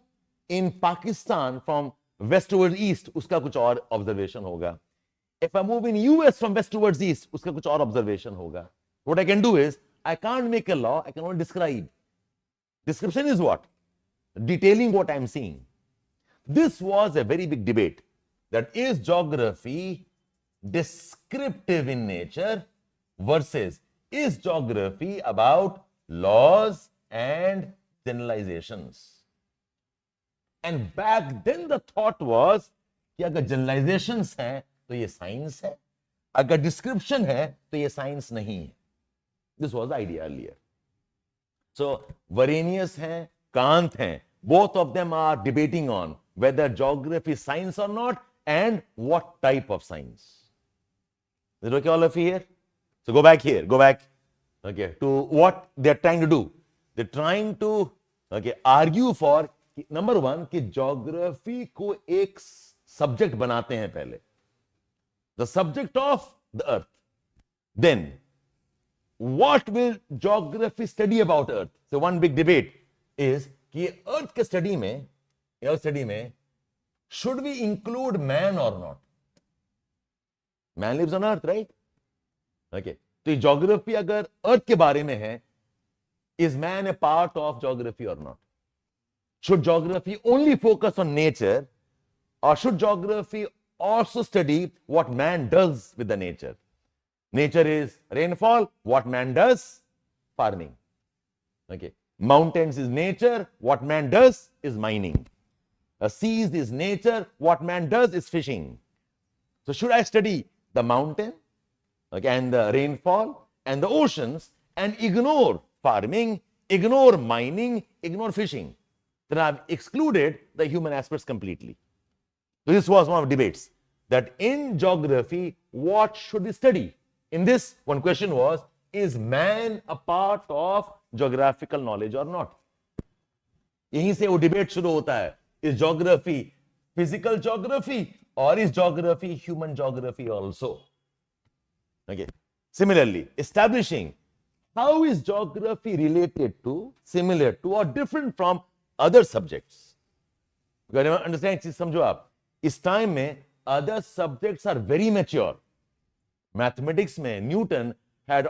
[SPEAKER 1] in Pakistan from west towards east, उसका कुछ और observation होगा. If I move in US from west towards east, उसका कुछ और observation होगा. What I can do is, I can't make a law, I can only describe. Description is what? Detailing what I am seeing. This was a very big debate. That is geography descriptive in nature versus is geography about laws and generalizations. And back then the thought was कि अगर generalizations हैं तो ये science है, अगर description है तो ये science नहीं है. This was the idea earlier. So Varenius हैं, Kant हैं, both of them are debating on whether geography is science or not and what type of science. Is it okay, all of you here? So go back here, go back to what they're trying to do. They're trying to argue for number one कि geography को एक subject बनाते हैं पहले. The subject of the earth. Then what will geography study about earth? So one big debate is कि earth के study में should we include man or not? Man lives on earth, right? Okay. तो geography अगर earth के बारे में है, is man a part of geography or not? Should geography only focus on nature, or should geography also study what man does with the nature? Nature is rainfall, what man does? Farming. Okay. Mountains is nature, what man does is mining. seas is nature, what man does is fishing. So should I study the mountain, okay, and the rainfall and the oceans and ignore farming, ignore mining, ignore fishing? Then I've excluded the human aspects completely. So this was one of the debates, that in geography, what should we study? In this, one question was, is man a part of geographical knowledge or not? यहीं से वो debate शुरू होता है, is geography physical geography or is geography human geography also? Okay. Similarly, establishing how is geography related to, similar to or different from other subjects. You got to understand, चीज समझो आप, इस टाइम में other subjects are very mature. Mathematics में Newton had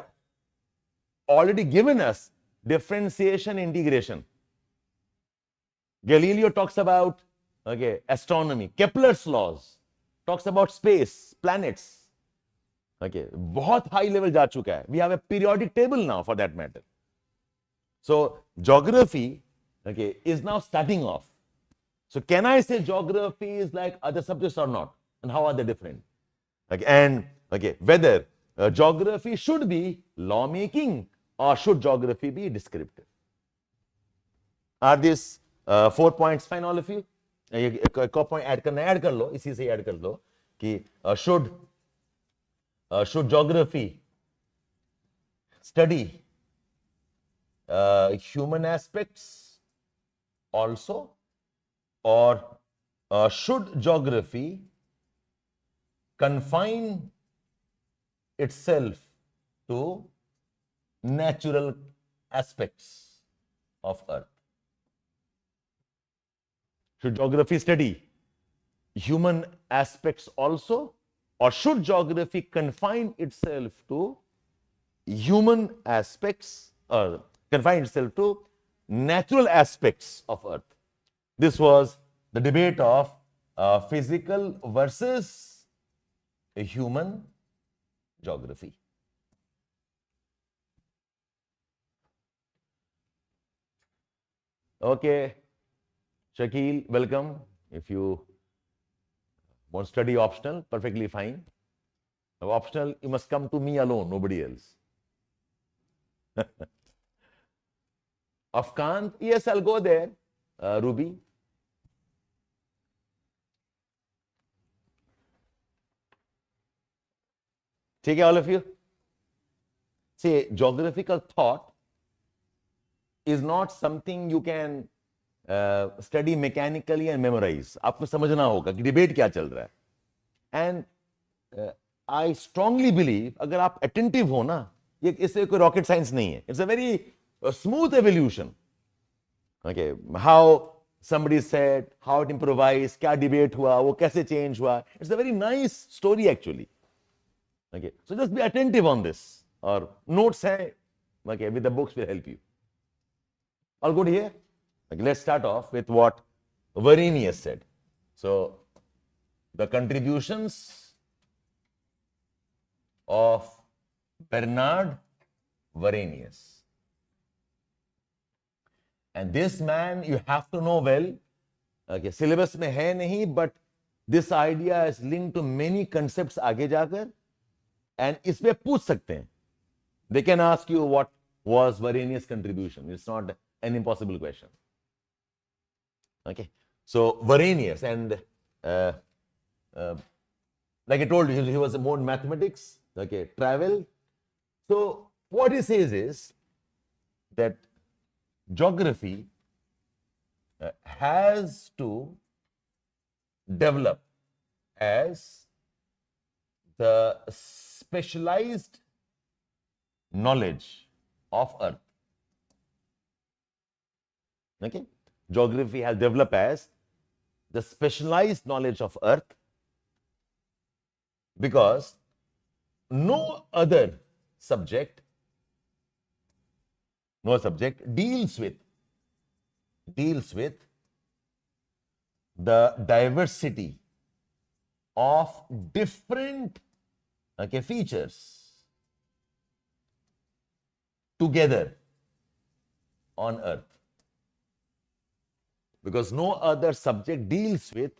[SPEAKER 1] already given us differentiation, integration. Galileo talks about, okay, astronomy. Kepler's laws talks about space, planets. Okay, बहुत high level जा चुका है. We have a periodic table now for that matter. So geography, okay, is now starting off. So can I say geography is like other subjects or not? And how are they different? Okay, and okay, whether geography should be lawmaking or should geography be descriptive? Are these 4 points fine, all of you? एक point add करना है, add कर लो, इसी से add कर लो कि should geography study human aspects also, or should geography confine itself to natural aspects of Earth? Should geography study human aspects also, or should geography confine itself to human aspects, or confine itself to natural aspects of Earth? This was the debate of physical versus a human geography. Okay, Shakil, welcome. If you want to study optional, perfectly fine. Now, optional, you must come to me alone, nobody else. Afkant, yes, I'll go there. Ruby. Take care, all of you. See, geographical thought is not something you can study mechanically and memorize. आपको समझना होगा कि debate क्या चल रहा है. And I strongly believe, अगर आप attentive हो ना, ये इससे कोई rocket science नहीं है. It's a very smooth evolution. Okay, how somebody said, how it improvised, क्या debate हुआ, वो कैसे change हुआ. It's a very nice story actually. Okay, so just be attentive on this. Or notes hai, okay, with the books will help you. All good here? Okay, let's start off with what Varenius said. So, the contributions of Bernard Varenius. And this man you have to know well. Okay, syllabus में है नहीं, but this idea is linked to many concepts आगे जाकर. And इसमें पूछ सकते हैं. They can ask you what was Varenius' contribution. It's not an impossible question. Okay. So Varenius, and like I told you, he was more in mathematics, okay, travel. So what he says is that geography has to develop as the specialized knowledge of Earth. Okay? Geography has developed as the specialized knowledge of Earth because no other subject deals with the diversity of different features together on Earth. because no other subject deals with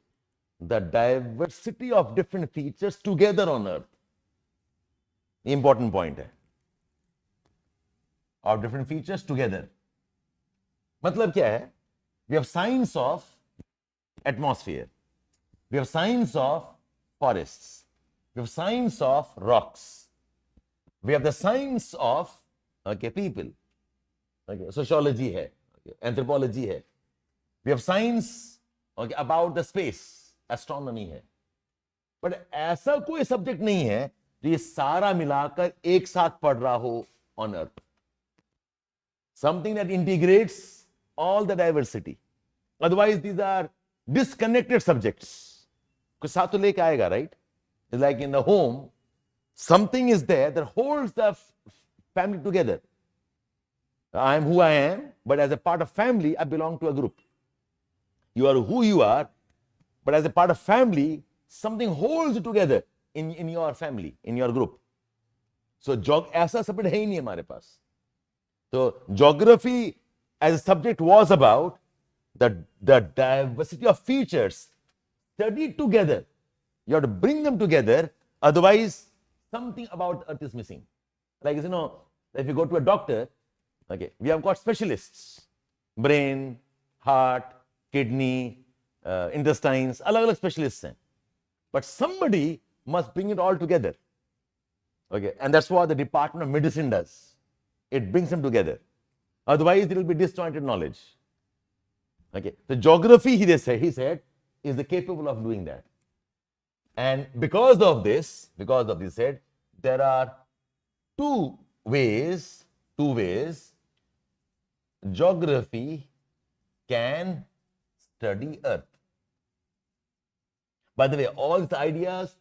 [SPEAKER 1] the diversity of different features together on earth. Important point है, of different features together. मतलब क्या है? We have science of atmosphere, we have science of forests, we have science of rocks, we have the science of people, sociology है, anthropology है, we have science about the space, astronomy है. But ऐसा कोई subject नहीं है जो ये सारा मिलाकर एक साथ पढ़ रहा हो on earth. Something that integrates all the diversity. Otherwise, these are disconnected subjects. कुछ साथ तो लेके आएगा, right? It's like in the home, something is there that holds the family together. I am who I am, but as a part of family, I belong to a group. You are who you are, but as a part of family, something holds you together in your family, in your group. So, ऐसा subject है ही नहीं हमारे पास. So, geography as a subject was about the diversity of features studied together. You have to bring them together, otherwise something about the earth is missing. Like, you know, if you go to a doctor, we have got specialists, brain, heart, kidney, intestines, अलग-अलग specialists हैं. But somebody must bring it all together. And that's what the Department of Medicine does. It brings them together. Otherwise, it will be disjointed knowledge. The geography, he said, is capable of doing that. And because of this, said, there are two ways geography can study earth. By the way, all these ideas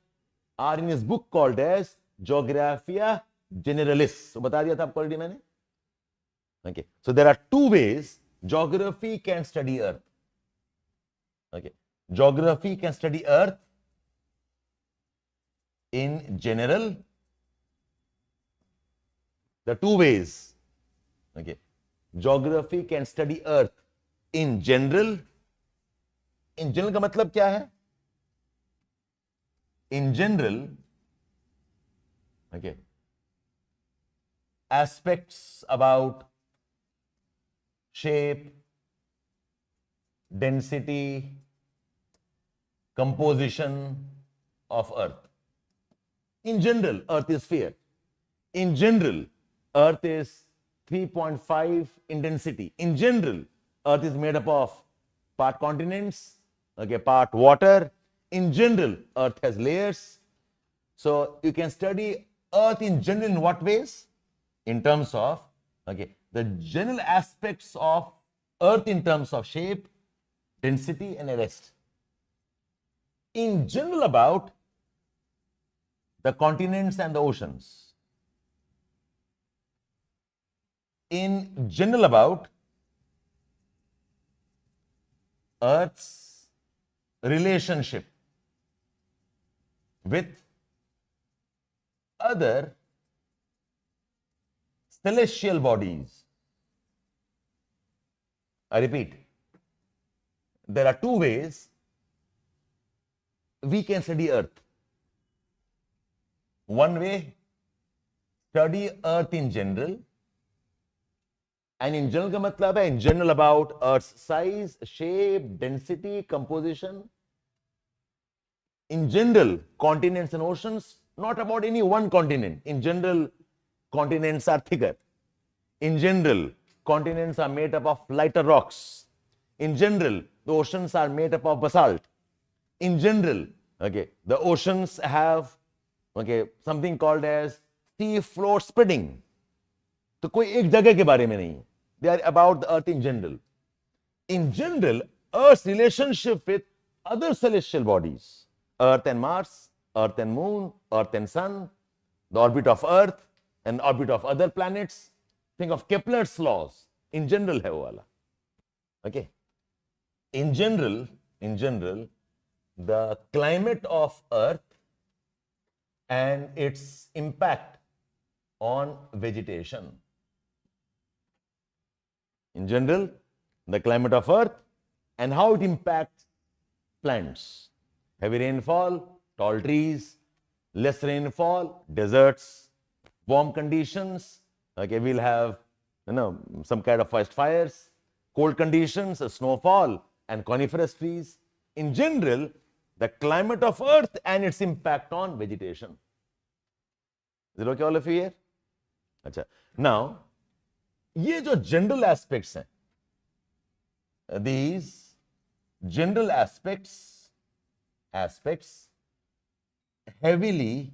[SPEAKER 1] are in his book called as Geographia Generalis. So, बता दिया था आपको already मैंने. So there are two ways geography can study earth. Geography can study earth in general. The two ways. Geography can study earth in general. In general का मतलब क्या है? In general, aspects about shape, density, composition of earth. In general, earth is sphere. In general, earth is 3.5 in density. In general, earth is made up of part continents, part water. In general, earth has layers. So you can study earth in general in what ways? In terms of the general aspects of earth in terms of shape, density and the rest. In general about the continents and the oceans. In general about earth's relationship with other celestial bodies. I repeat, there are two ways we can study earth. One way, study earth in general, and in general का मतलब है in general about earth's size, shape, density, composition. In general, continents and oceans, not about any one continent. In general, continents are thicker. In general, continents are made up of lighter rocks. In general, the oceans are made up of basalt. In general, the oceans have something called as sea floor spreading. तो कोई एक जगह के बारे में नहीं. They are about the earth in general. In general, Earth's relationship with other celestial bodies, Earth and Mars, Earth and Moon, Earth and Sun, the orbit of Earth and orbit of other planets. Think of Kepler's laws. In general है वो वाला. In general, the climate of Earth and its impact on vegetation. In general, the climate of Earth and how it impacts plants. Heavy rainfall, tall trees; less rainfall, deserts; warm conditions, okay, we'll have some kind of forest fires; cold conditions, snowfall and coniferous trees. In general, the climate of Earth and its impact on vegetation. Is it okay, all of you here? अच्छा, now ये जो general aspects हैं, these general aspects heavily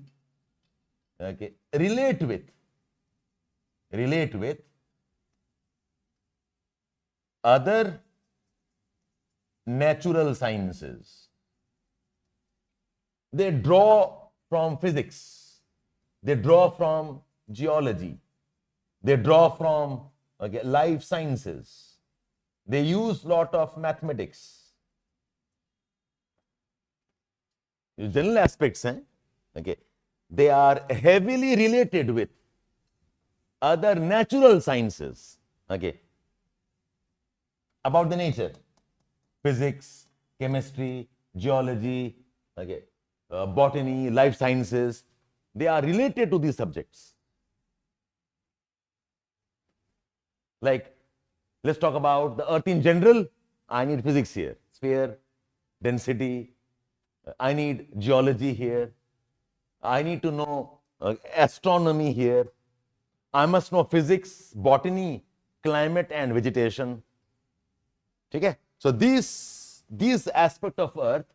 [SPEAKER 1] relate with other natural sciences. They draw from physics, they draw from geology, they draw from life sciences, they use lot of mathematics. General aspects हैं, they are heavily related with other natural sciences, about the nature. Physics, chemistry, geology, botany, life sciences, they are related to these subjects. Like, let's talk about the Earth in general. I need physics here, sphere, density. I need geology here. I need to know astronomy here. I must know physics, botany, climate and vegetation. Okay? So these aspects of Earth,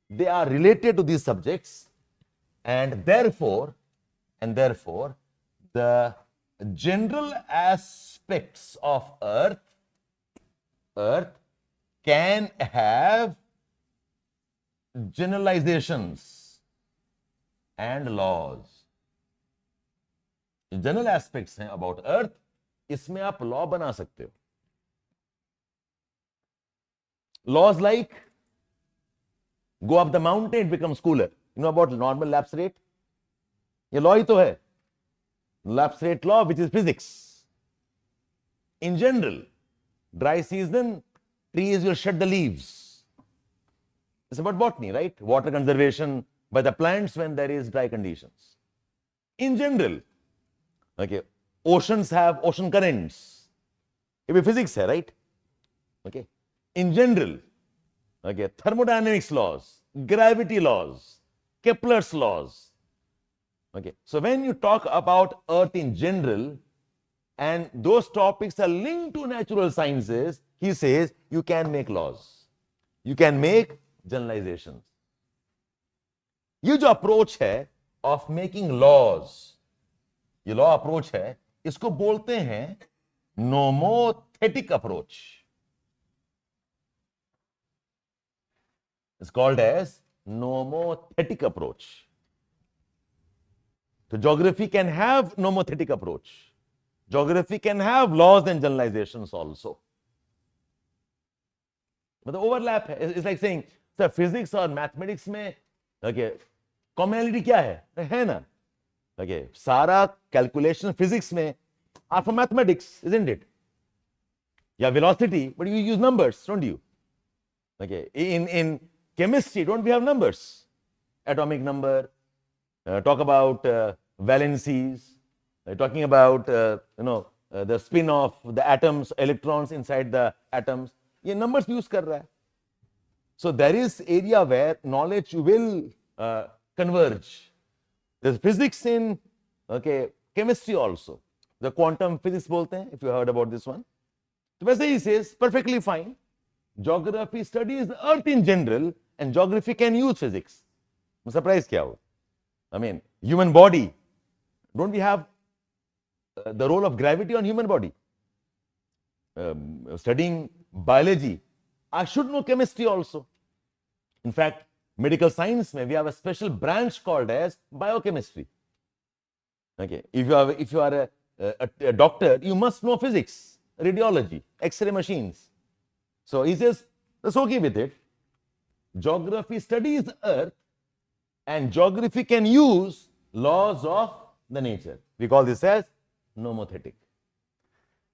[SPEAKER 1] they are related to these subjects, and therefore the general aspects of Earth can have generalizations and laws. General aspects हैं about earth, इसमें आप law बना सकते हो. Laws like go up the mountain, it becomes cooler. You know about normal lapse rate? ये law ही तो है. Lapse rate law, which is physics. In general, dry season, trees will shed the leaves. It's about botany, right? Water conservation by the plants when there is dry conditions. In general, oceans have ocean currents. It will be physics hai, right? In general, thermodynamics laws, gravity laws, Kepler's laws. So when you talk about Earth in general, and those topics are linked to natural sciences, he says you can make laws. You can make generalizations. ये जो approach है of making laws, ये law approach है, इसको बोलते हैं nomothetic approach. It's called as nomothetic approach. So geography can have nomothetic approach. Geography can have laws and generalizations also. But the overlap is like saying, sir, physics और mathematics में commonality क्या है ना? सारा calculation physics में are from mathematics, isn't it? Yeah, velocity, but you use numbers, don't you? In chemistry, don't we have numbers? Atomic number, talk about valencies, talking about the spin of the atoms, electrons inside the atoms. ये numbers use कर रहा है. So there is area where knowledge will converge. There's physics in chemistry also. The quantum physics बोलते हैं, if you heard about this one. So वैसे he says perfectly fine. Geography studies the Earth in general, and geography can use physics. Surprise क्या हो? I mean, human body. Don't we have the role of gravity on human body? Studying biology, I should know chemistry also. In fact, medical science we have a special branch called as biochemistry. If you are a doctor, you must know physics, radiology, X-ray machines. So he says, that's okay with it. Geography studies Earth, and geography can use laws of the nature. We call this as nomothetic.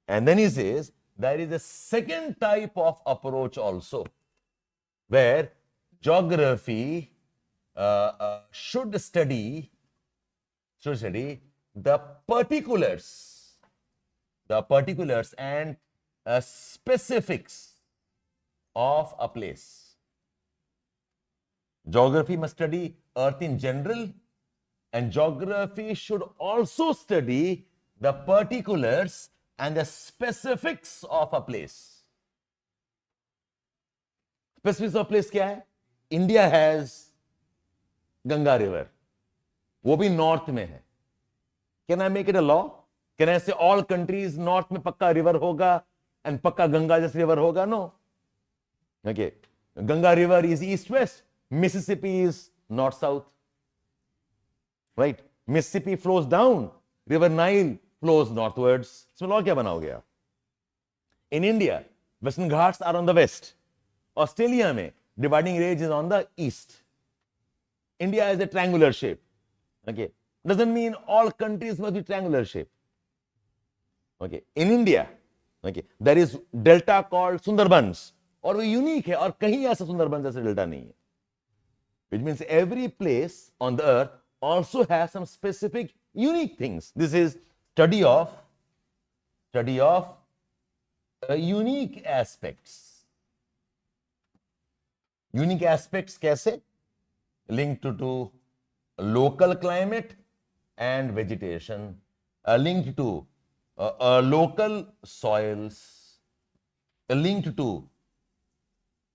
[SPEAKER 1] And then he says, there is a second type of approach also. where geography should study the particulars and specifics of a place. Geography must study Earth in general, and geography should also study the particulars and the specifics of a place. Specifics of place क्या है? India has Ganga River. वो भी north में है. Can I make it a law? Can I say all countries north में पक्का river होगा and पक्का गंगा जैसे river होगा? No. Okay. Ganga River is east-west. Mississippi is north-south. Right? Mississippi flows down. River Nile flows northwards. इसमें law क्या बनाओगे आप? In India, Western Ghats are on the west. Australia में dividing range is on the east. India is a triangular shape. Okay. Doesn't mean all countries must be triangular shape. Okay. In India, okay, there is delta called Sundarbans. और वो unique है और कहीं ऐसा सुंदरबन जैसे delta नहीं है. Which means every place on the earth also has some specific unique things. This is study of unique aspects. Unique aspects कैसे? Linked to local climate and vegetation, linked to local soils, linked to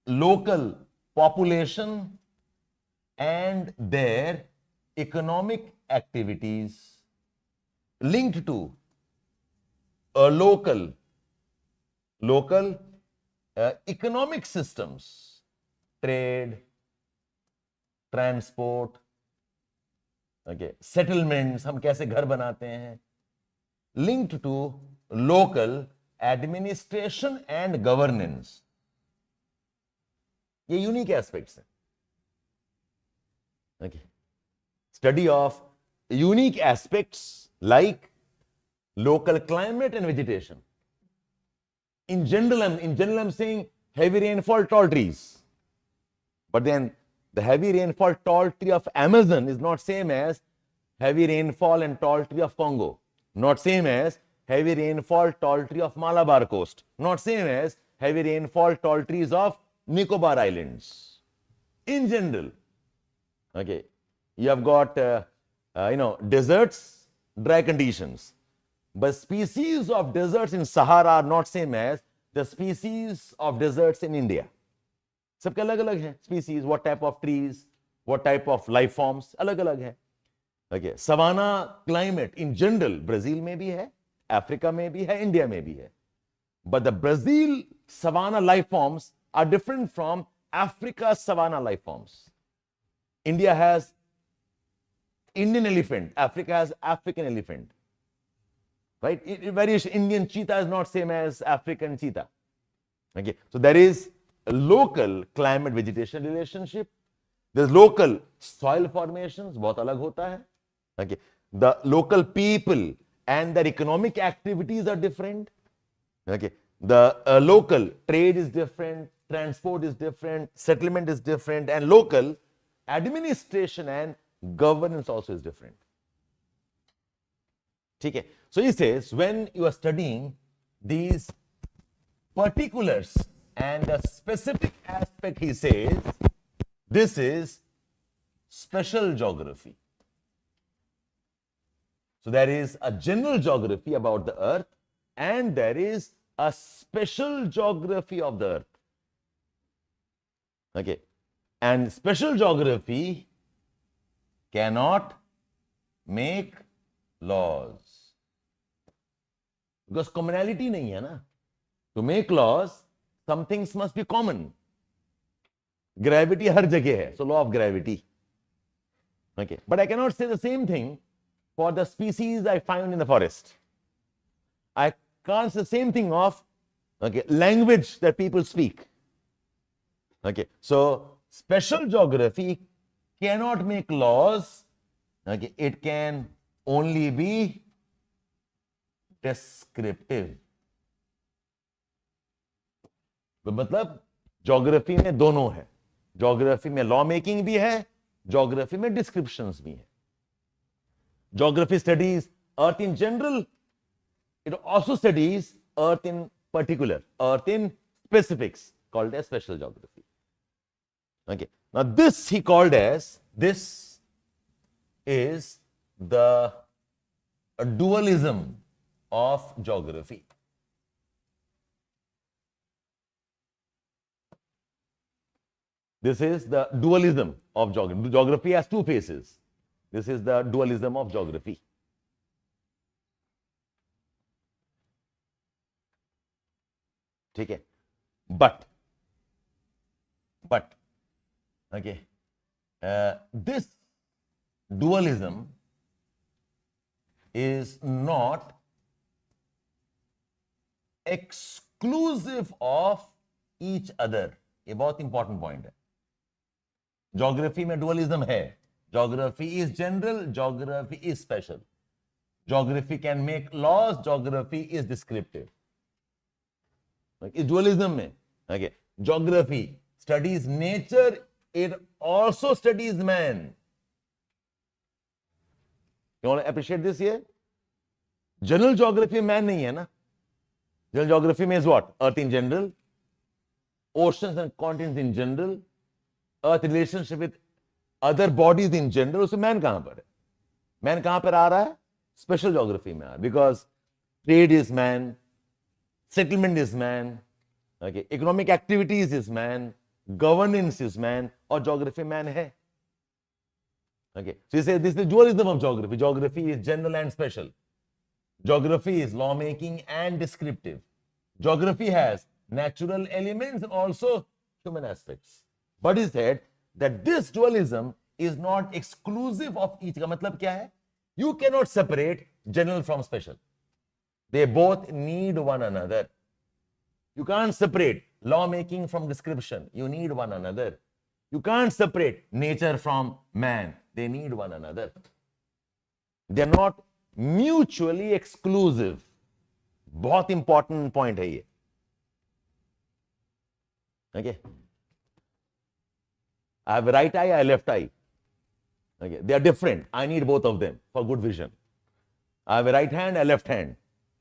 [SPEAKER 1] local population and their economic activities, linked to local economic systems, trade, transport, okay, settlements, हम कैसे घर बनाते हैं, linked to local administration and governance. ये unique aspects हैं. Okay. Study of unique aspects like local climate and vegetation. In general, I'm saying heavy rainfall, tall trees. But then the heavy rainfall, tall tree of Amazon is not same as heavy rainfall and tall tree of Congo. Not same as heavy rainfall, tall tree of Malabar coast. Not same as heavy rainfall, tall trees of Nicobar Islands. In general, okay, you have got deserts, dry conditions, but species of deserts in Sahara are not same as the species of deserts in India. सबके अलग अलग हैं species, what type of trees, what type of life forms, अलग अलग है. Okay, savanna climate in general Brazil में भी है, Africa में भी है, India में भी है. But the Brazil savanna life forms are different from Africa's savanna life forms. India has Indian elephant, Africa has African elephant. Right? Variation. Indian cheetah is not same as African cheetah. Okay. So there is a local climate vegetation relationship. There's local soil formations, बहुत अलग होता है. Okay. The local people and their economic activities are different. Okay. The local trade is different, transport is different, settlement is different, and local administration and governance also is different. Okay. So he says, when you are studying these particulars and a specific aspect, he says, this is special geography. So there is a general geography about the earth and there is a special geography of the earth. Okay. And special geography cannot make laws. Because commonality नहीं है ना. To make laws, some things must be common. Gravity हर जगह है. So law of gravity. Okay. But I cannot say the same thing for the species I find in the forest. I can't say the same thing of language that people speak. Okay. So special geography cannot make laws. Okay. It can only be descriptive. तो मतलब geography में दोनों है. Geography में law making भी है, geography में descriptions भी है. Geography studies earth in general, it also studies earth in particular, earth in specifics, called as special geography. Okay, now this he called as, this is the dualism of geography. This is the dualism of geography. Geography has two faces. This is the dualism of geography. ठीक है, but okay, this dualism is not exclusive of each other. ये बहुत important point है. Geography में dualism है. Geography is general, geography is special. Geography can make laws, geography is descriptive. इस dualism में, okay, geography studies nature, it also studies man. You want to appreciate this here? General geography में man नहीं है ना. General geography में is what? Earth in general, oceans and continents in general, Earth relationship with other bodies in general. उसमें man कहां पर है? Man कहां पर आ रहा है? स्पेशल ज्योग्राफी में आ रहा है. Because trade is man, settlement is man, okay, economic activities is man, governance is man, और ज्योग्राफी मैन है. Okay, so this is the dualism of geography. Geography is general and special. Geography is law making and descriptive. Geography has natural elements, also human aspects. But is said that this dualism is not exclusive of each. का मतलब क्या है? You cannot separate general from special. They both need one another. You can't separate law making from description. You need one another. You can't separate nature from man. They need one another. They are not mutually exclusive. बहुत important point है ये. Okay. I have a right eye, I have a left eye. Okay, they are different. I need both of them for good vision. I have a right hand, a left hand.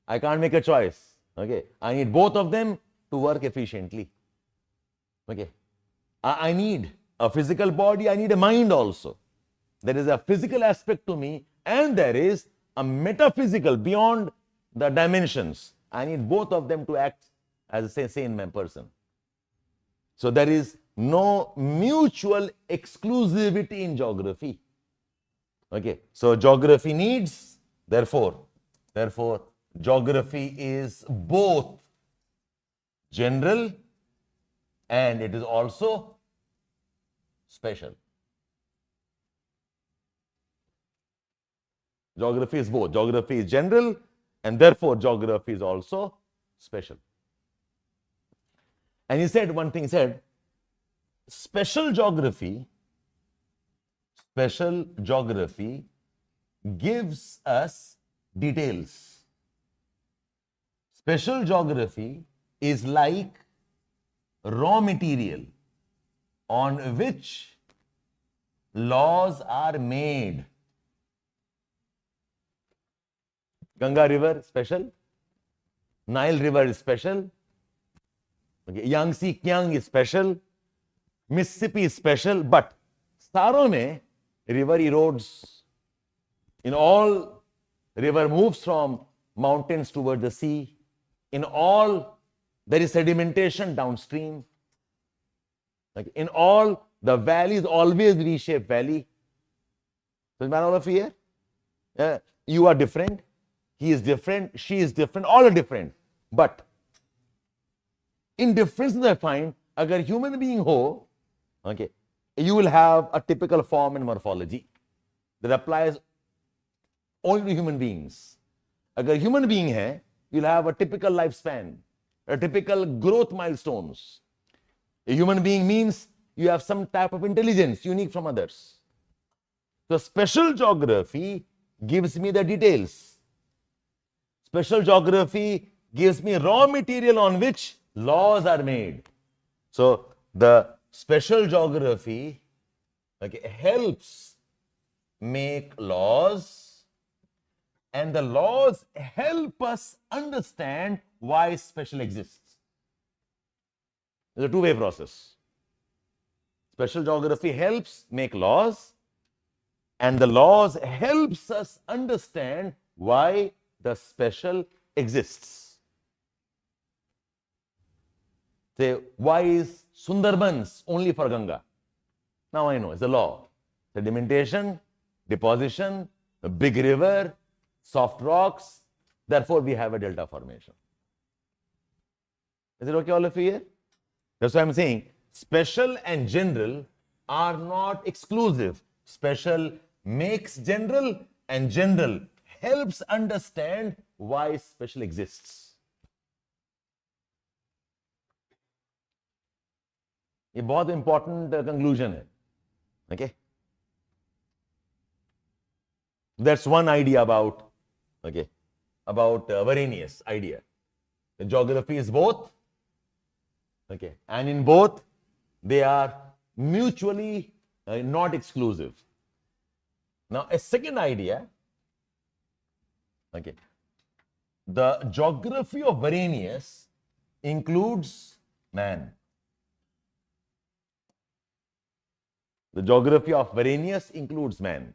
[SPEAKER 1] I can't make a choice. Okay, I need both of them to work efficiently. Okay, I need a physical body, I need a mind also. There is a physical aspect to me, and there is a metaphysical beyond the dimensions. I need both of them to act as a sane person. So there is no mutual exclusivity in geography. Okay, so geography needs, therefore geography is both general and it is also special. Geography is both. Geography is general and therefore geography is also special. And he said one thing, he said, special geography gives us details. Special geography is like raw material on which laws are made. Ganga river special, Nile river is special, okay, Yangtze Kiang is special, Mississippi is special, but सारों में river erodes. In all, river moves from mountains toward the sea. In all, there is sedimentation downstream. Like in all, the valley is always V-shaped valley. Does it matter all of you here? You are different. He is different. She is different. All are different. But in differences I find, अगर human being हो, okay, you will have a typical form and morphology that applies only to human beings. अगर human being है, you'll have a typical lifespan, a typical growth milestones. A human being means you have some type of intelligence unique from others. So special geography gives me the details. Special geography gives me raw material on which laws are made. So the special geography, okay, helps make laws, and the laws help us understand why special exists. It's a two-way process. Special geography helps make laws, and the laws helps us understand why the special exists. Say, why is Sundarbans only for Ganga? Now I know, it's a law. Sedimentation, deposition, a big river, soft rocks, therefore we have a delta formation. Is it okay all of you here? That's why I'm saying special and general are not exclusive. Special makes general, and general helps understand why special exists. ये बहुत important conclusion है. Okay? That's one idea about, okay, about Varenius idea. The geography is both, okay, and in both they are mutually not exclusive. Now, a second idea, okay, the geography of Varenius includes man. The geography of Varenius includes man.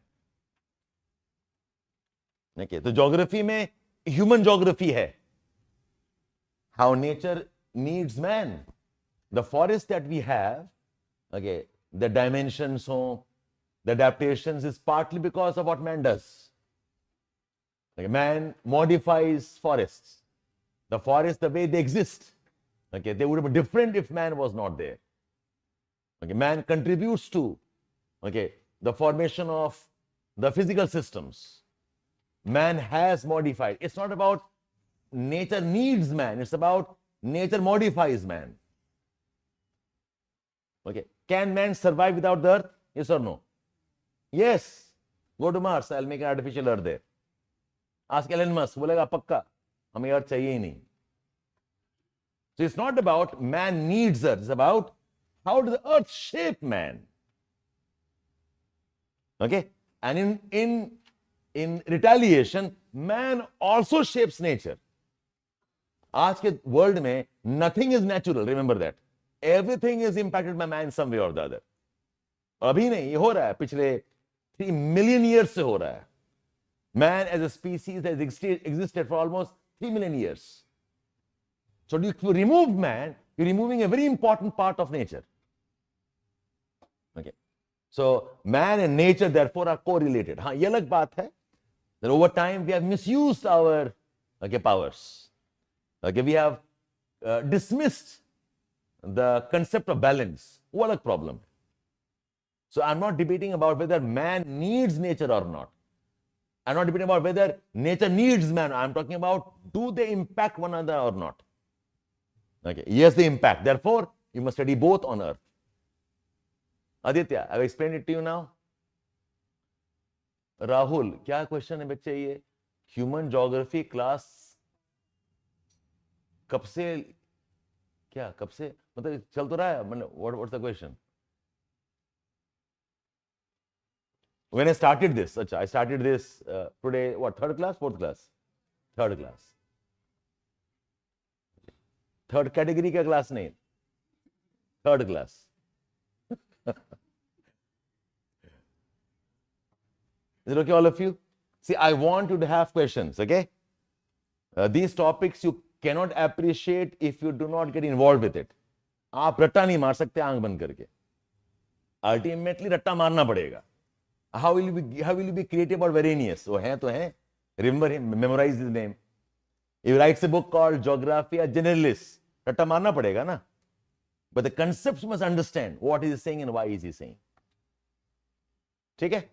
[SPEAKER 1] Okay, तो geography में human geography है. How nature needs man. The forest that we have, okay, the dimensions, the adaptations is partly because of what man does. Okay, man modifies forests. The forests, the way they exist, okay, they would have been different if man was not there. Okay, man contributes to, okay, the formation of the physical systems. Man has modified. It's not about nature needs man. It's about nature modifies man. Okay. Can man survive without the earth? Yes or no? Yes. Go to Mars. I'll make an artificial earth there. Ask Elon Musk. बोलेगा पक्का हमें earth चाहिए ही नहीं. So it's not about man needs earth. It's about how does the earth shape man. Okay. And in retaliation, man also shapes nature. आज के world में nothing is natural. Remember that. Everything is impacted by man some way or the other. अभी नहीं, ये हो रहा है, पिछले 3 million years से हो रहा है. Man as a species has existed for almost 3 million years. So if you remove man, you're removing a very important part of nature. Okay. So man and nature therefore are correlated. हाँ, ये अलग बात है that over time we have misused our powers. Okay, we have dismissed the concept of balance. वो अलग problem. So I'm not debating about whether man needs nature or not. I'm not debating about whether nature needs man. I'm talking about do they impact one another or not. Okay. Yes, they impact. Therefore, you must study both on earth. Aditya, I've explained it to you now. Rahul, क्या question है बच्चे ये? Human geography class कब से मतलब चल तो रहा है? मतलब what's the question? When I started this, I started this today, what, third class, fourth class? Third class. Third category का class नहीं, third class. Is it okay, all of you? See, I want you to have questions, okay? These topics you cannot appreciate if you do not get involved with it. आप रट्टा नहीं मार सकते आंख बंद करके. Ultimately रट्टा मारना पड़ेगा. How will you be creative or Varenius? वो हैं तो हैं. Remember him, memorize his name. He writes a book called Geography Generalist. रट्टा मारना पड़ेगा ना. But the concepts must understand what he is saying and why is he saying. ठीक है?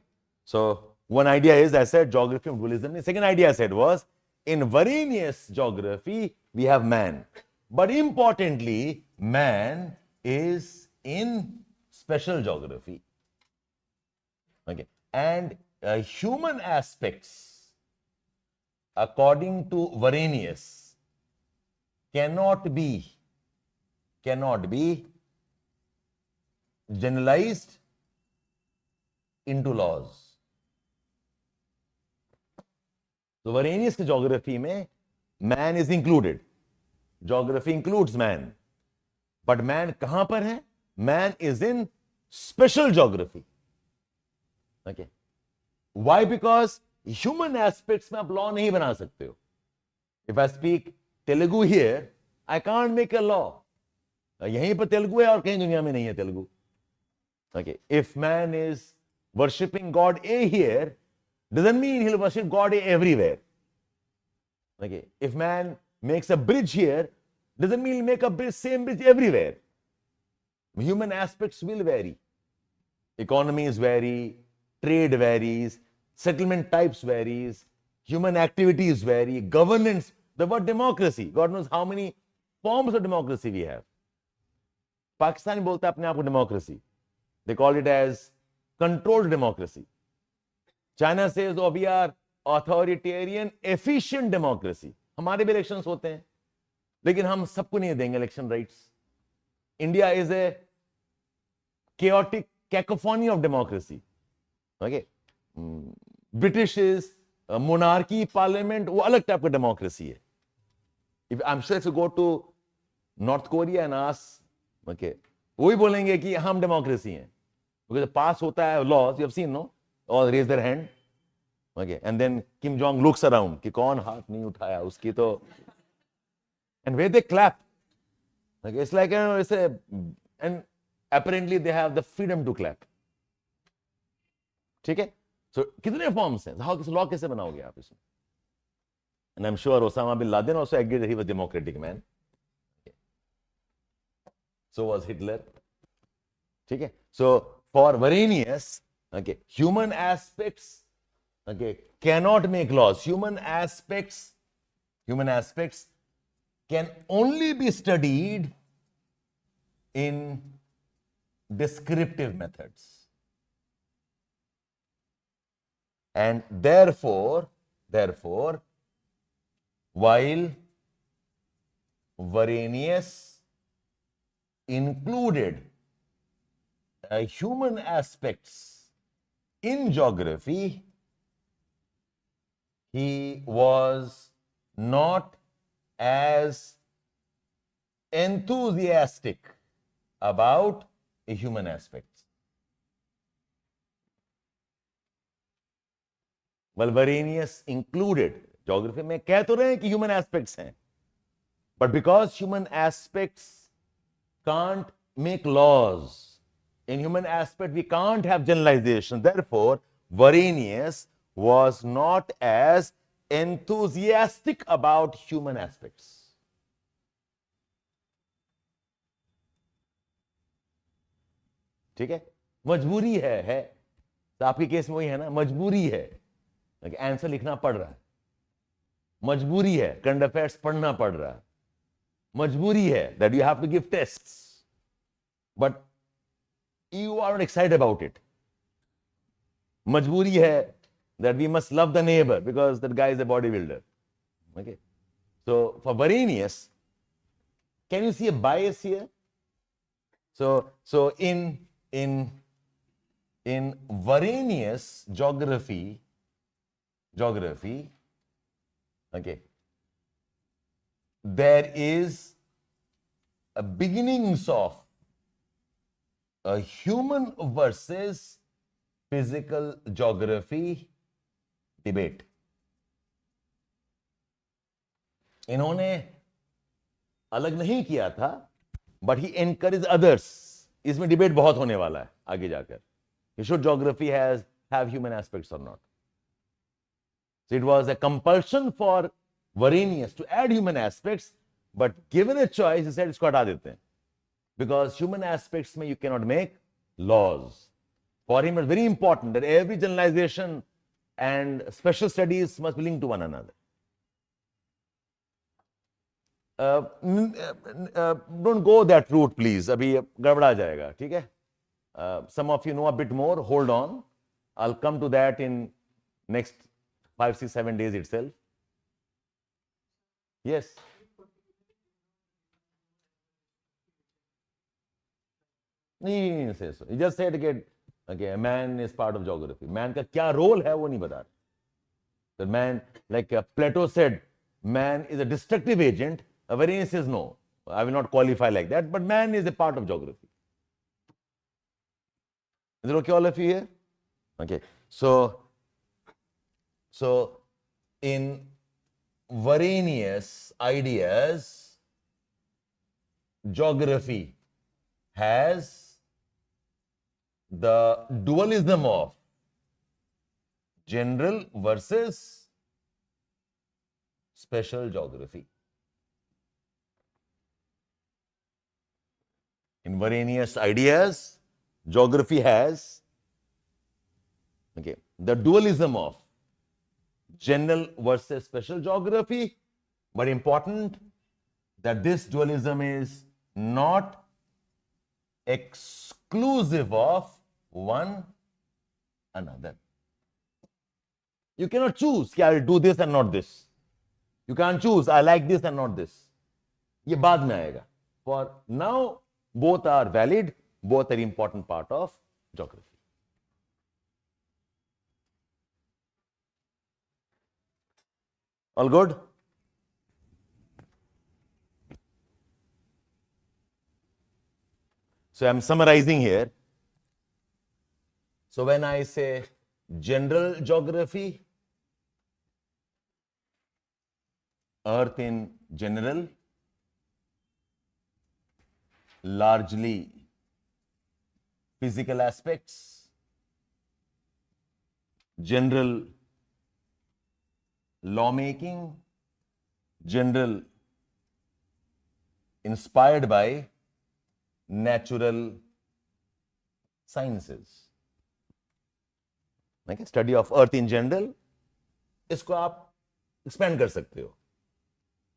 [SPEAKER 1] So one idea is, I said, geography of dualism. The second idea I said was, in Varenius geography, we have man. But importantly, man is in special geography. Okay. And human aspects, according to Varenius, cannot be generalized into laws. तो Varenius की geography में man is included. Geography includes man. But man कहां पर है? Man is in special geography. Okay. Why? Because human aspects में आप law नहीं बना सकते हो. If I speak Telugu here, I can't make a law. यहीं पर तेलुगु है और कहीं दुनिया में नहीं है Telugu. Okay. If man is worshipping God A here, doesn't mean he'll worship God A everywhere. Okay. If man makes a bridge here, doesn't mean he'll make a bridge, same bridge everywhere. Human aspects will vary. Economies vary, trade varies, settlement types varies, human activities vary, governance, the word democracy, God knows how many forms of democracy we have. Pakistan बोलता है अपने आप को democracy. They call it as controlled democracy. China says, oh, we are authoritarian, efficient democracy. हमारे भी elections होते हैं, लेकिन हम सबको नहीं देंगे election rights. India is a chaotic cacophony of democracy. Okay. British is a monarchy, parliament, वो अलग type of democracy है. I'm sure if you go to North Korea and ask, okay, वही बोलेंगे कि हम democracy हैं. Because pass होता है laws, you have seen, no? All raise their hand. Okay. And then Kim Jong looks around कि कौन हाथ नहीं उठाया उसकी तो, and where they clap. Okay. It's like, you know, it's a, and apparently they have the freedom to clap. ठीक है? So कितने forms हैं? How law कैसे बनाओगे आप इसमें? And I'm sure Osama bin Laden also agreed that he was a democratic man. Okay. So was Hitler. ठीक है? So for Varenius, okay, human aspects, okay, cannot make laws. Human aspects can only be studied in descriptive methods. And therefore, while Varenius included human aspects in geography, he was not as enthusiastic about human aspects. Well, Varenius included, geography में कह तो रहे हैं कि human aspects हैं, but because human aspects can't make laws, in human aspect we can't have generalization, therefore Varenius was not as enthusiastic about human aspects. ठीक है? मजबूरी है तो आपके केस में वही है ना, मजबूरी है, आंसर लिखना पड़ रहा है, मजबूरी है, करंट अफेयर्स पढ़ना पड़ रहा है, मजबूरी है that you have to give tests, but you are not excited about it. मजबूरी है that we must love the neighbor because that guy is a bodybuilder. Okay. So for Varenius, can you see a bias here? So in Varenius geography, okay, there is a beginnings of a human versus physical geography debate. इन्होंने अलग नहीं किया था, but he encouraged others. इसमें debate बहुत होने वाला है आगे जाकर. Should geography have human aspects or not? So it was a compulsion for Varenius to add human aspects, but given a choice, he said इसको हटा देते हैं. Because human aspects में you cannot make laws. For him, it's very important that every generalization and special studies must be linked to one another. Don't go that route, please. अभी गड़बड़ा जाएगा, ठीक है? Some of you know a bit more. Hold on. I'll come to that in next 5, 6, 7 days itself. Yes. He didn't say so. He just said that okay, man is part of geography. Man का क्या role है वो नहीं बता रहा. The man, like Plato said, man is a destructive agent. Arrhenius says no. I will not qualify like that, but man is a part of geography. Is it okay, all of you here? Okay. So in Arrhenius ideas, geography has the dualism of general versus special geography. In Arrhenius ideas, geography has the dualism of general versus special geography, but important that this dualism is not exclusive of one another. You cannot choose, I will do this and not this. You can't choose, I like this and not this. ये बाद में आएगा. For now, both are valid, both are important part of geography. All good? So I am summarizing here. So when I say general geography, Earth in general, largely physical aspects, general lawmaking, general inspired by natural sciences. Okay, study of earth in general, इसको आप expand कर सकते हो.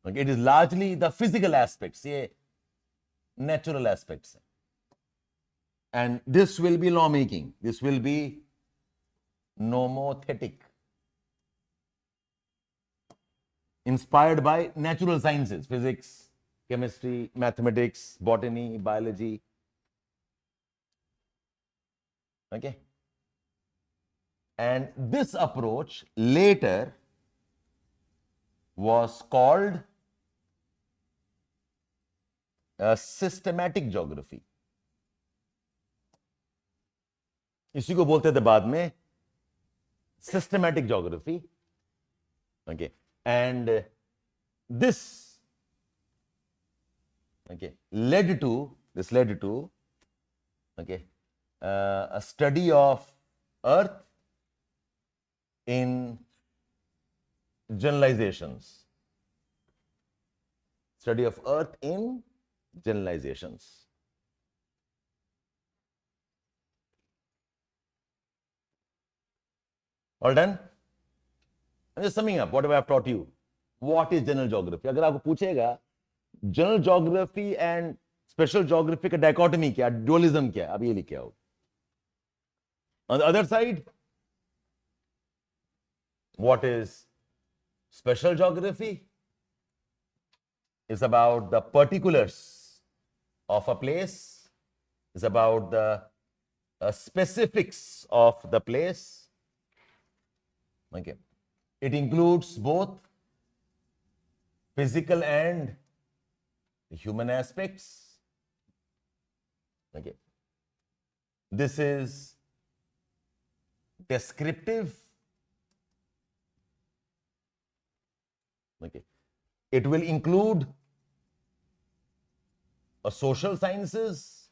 [SPEAKER 1] Okay, it is largely the physical aspects, ये natural aspects. And this will be lawmaking, this will be nomothetic, inspired by natural sciences, physics, chemistry, mathematics, botany, biology. Okay. And this approach later was called a systematic geography. इसी को बोलते थे बाद में systematic geography. Okay. And this led to a study of earth in generalizations. Study of earth in generalizations. All done? I'm just summing up whatever I've taught you. What is general geography? अगर आपको पूछेगा general geography and special geography का dichotomy क्या, dualism क्या, अब ये लिखे आओ. On the other side, what is special geography? Is about the particulars of a place, is about the specifics of the place. Okay. It includes both physical and human aspects. Okay. This is descriptive. Okay. It will include a social sciences,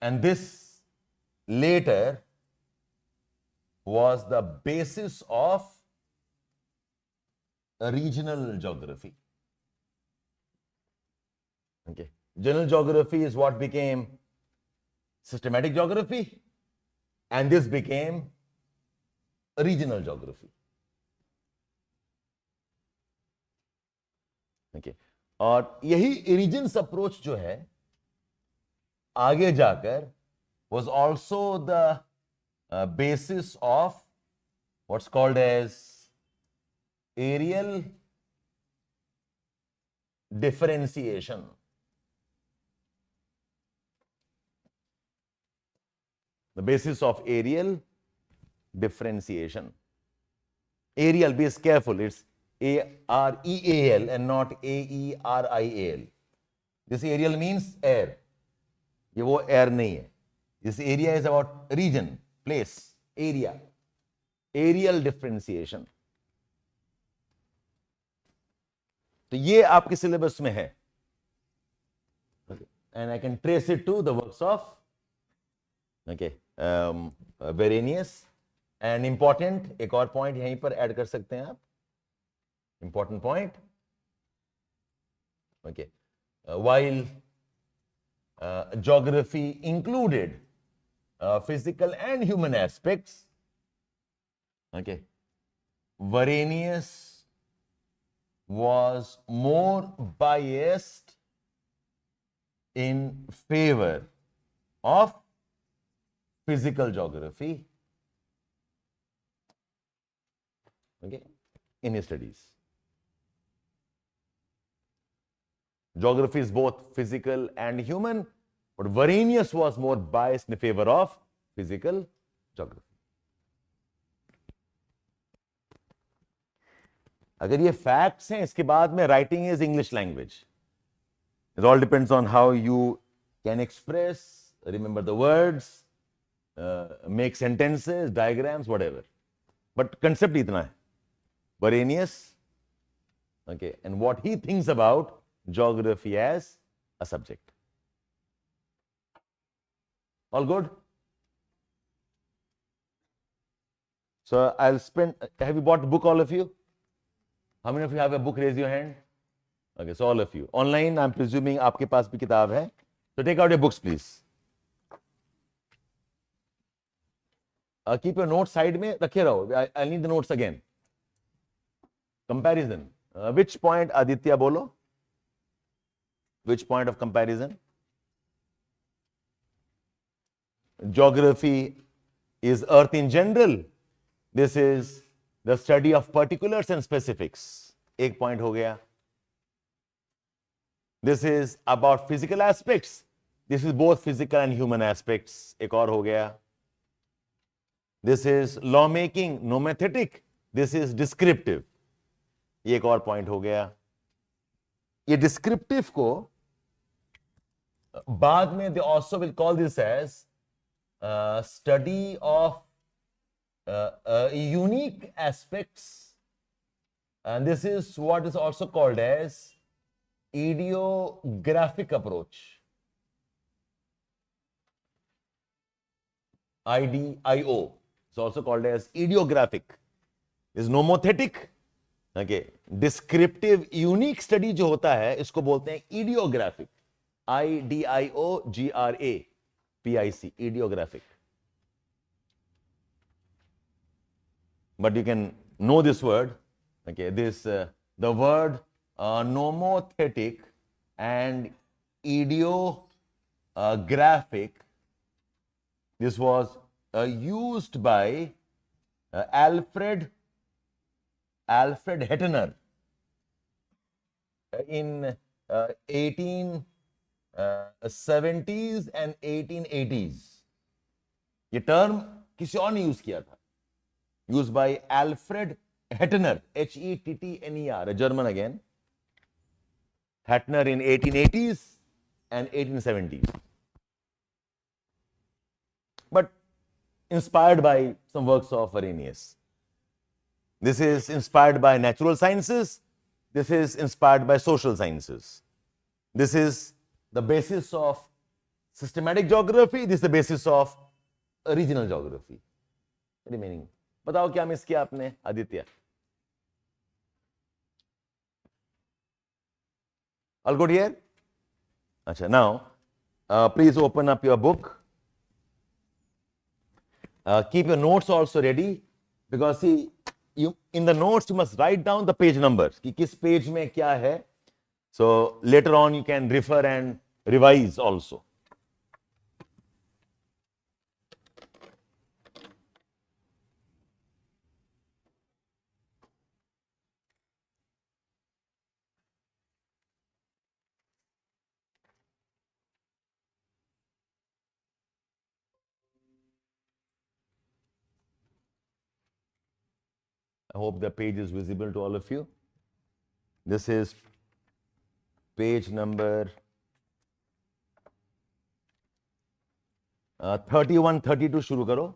[SPEAKER 1] and this later was the basis of a regional geography. Okay. General geography is what became systematic geography, and this became a regional geography. Okay. और यही regions approach जो है आगे जाकर was also the basis of what's called as areal differentiation. The basis of areal differentiation. Areal, be careful, it's A-R-E-A-L and not A-E-R-I-A-L. This areal means air. ये वो air नहीं है. This area is about region, place, area. Areal differentiation. तो ये आपके syllabus में है. And I can trace it to the works of Varenius. And important, एक और point यहीं पर ऐड कर सकते हैं आप. Important point. Okay. While geography included physical and human aspects, okay, Varenius was more biased in favor of physical geography, okay, in his studies. Geography is both physical and human, but Varenius was more biased in favor of physical geography. अगर ये facts हैं, इसके बाद में writing is English language. It all depends on how you can express, remember the words, make sentences, diagrams, whatever. But concept इतना है. Varenius, okay, and what he thinks about geography as a subject. All good? So I'll spend, have you bought the book, all of you? How many of you have a book? Raise your hand. Okay, so all of you. Online, I'm presuming आपके पास भी किताब है. So take out your books, please. Keep your notes side में रखे रहो. I'll need the notes again. Comparison. Which point, Aditya, bolo? Which point of comparison? Geography is Earth in general. This is the study of particulars and specifics. एक point हो गया. This is about physical aspects. This is both physical and human aspects. एक और हो गया. This is lawmaking, nomethetic. This is descriptive. ये एक और point हो गया. ये descriptive को बाद में they also will call this as study of unique aspects, and this is what is also called as ideographic approach. IDIO is also called as ideographic. Is nomothetic, okay, descriptive unique study जो होता है इसको बोलते हैं ideographic. IDIOGRAPIC, ideographic. But you can know this word, okay, this the word nomothetic and ideographic, this was used by Alfred Hettner in 1870s and 1880s. ये term किसी और ने यूज किया था. Used by Alfred Hettner, Hettner, a German again. Hettner in 1880s and 1870s. But inspired by some works of Varenius. This is inspired by natural sciences. This is inspired by social sciences. This is the basis of systematic geography. This is the basis of regional geography. Remaining. बताओ क्या miss किया आपने, Aditya? All good here? अच्छा, now please open up your book. Keep your notes also ready, because see, you in the notes you must write down the page numbers कि किस page में क्या है. So later on you can refer and revise also. I hope the page is visible to all of you. This is page number 31, 32 shuru karo.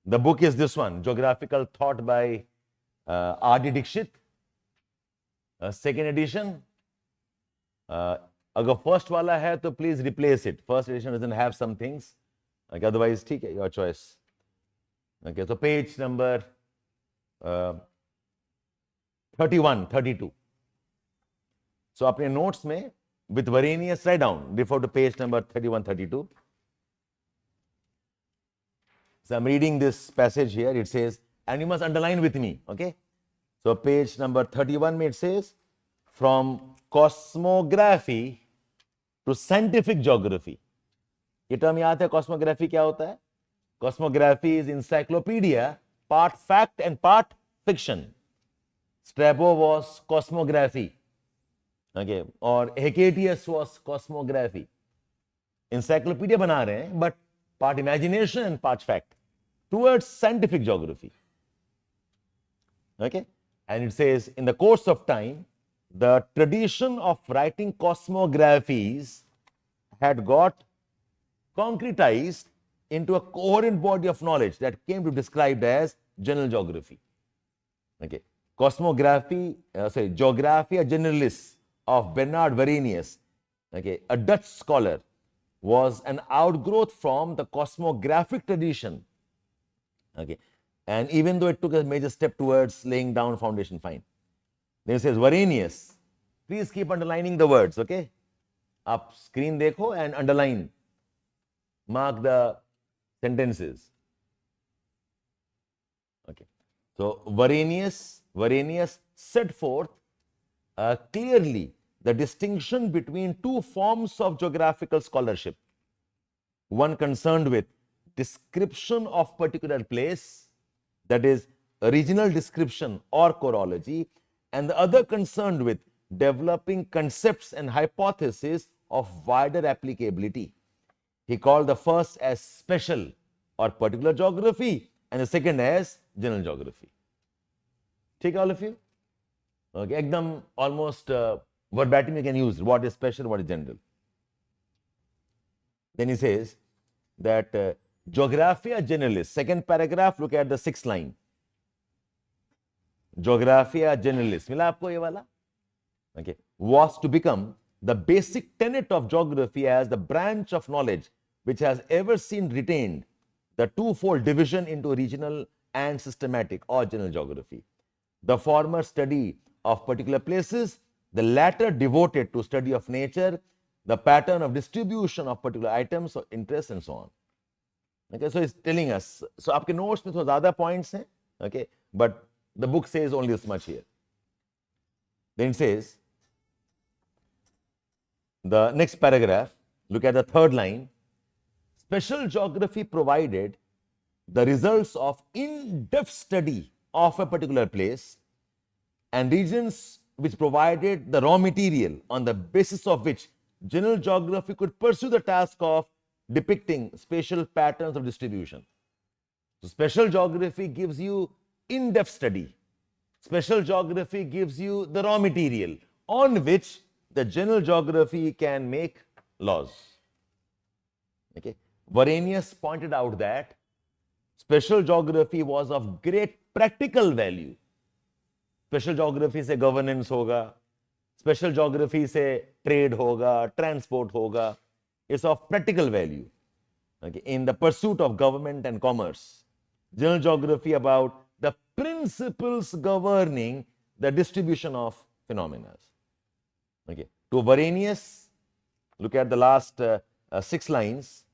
[SPEAKER 1] The book is this one, Geographical Thought by R.D. Dixit, second edition. अगर first वाला है तो please replace it. First edition doesn't have some things, otherwise ठीक है, your choice. Okay, so page number 31, 32. So अपने notes में with Varenius write down, refer to page number 31, 32. So I'm reading this passage here. It says, and you must underline with me, okay? So page number 31 में it says, from cosmography to scientific geography. ये term याद है, cosmography क्या होता है? Cosmography is encyclopedia, part fact and part fiction. Strabo was cosmography, okay, और Hecatius was cosmography. Encyclopedia बना रहे हैं, but part imagination and part fact towards scientific geography. Okay, and it says, in the course of time, the tradition of writing cosmographies had got concretized into a coherent body of knowledge that came to be described as general geography. Okay, cosmography, Geographia Generalis of Bernard Varenius, okay, a Dutch scholar, was an outgrowth from the cosmographic tradition. Okay, and even though it took a major step towards laying down foundation, fine. Then it says Varenius. Please keep underlining the words, okay? Up screen dekho and underline. Mark the sentences. Okay. So Varenius set forth clearly the distinction between two forms of geographical scholarship. One concerned with description of particular place, that is regional description or chorology, and the other concerned with developing concepts and hypotheses of wider applicability. He called the first as special or particular geography and the second as general geography. Take all of you? Okay, ekdam almost verbatim you can use what is special, what is general. Then he says that Geographia Generalis, second paragraph, look at the 6th line. Geographia Generalis, mila aapko ye wala? Okay, was to become the basic tenet of geography as the branch of knowledge which has ever seen retained the twofold division into regional and systematic or general geography. The former study of particular places, the latter devoted to study of nature, the pattern of distribution of particular items of interest and so on. Okay, so it's telling us, so aapke notes mein thoda zyada points hain, okay, but the book says only this much here. Then it says, the next paragraph, look at the 3rd line. Special geography provided the results of in-depth study of a particular place and regions which provided the raw material on the basis of which general geography could pursue the task of depicting spatial patterns of distribution. So special geography gives you in-depth study. Special geography gives you the raw material on which the general geography can make laws. Okay. Varenius pointed out that special geography was of great practical value. Special geography से governance होगा, special geography से trade होगा, transport होगा. It's of practical value, okay, in the pursuit of government and commerce. General geography about the principles governing the distribution of phenomena. Okay. To Varenius, look at the last 6 lines.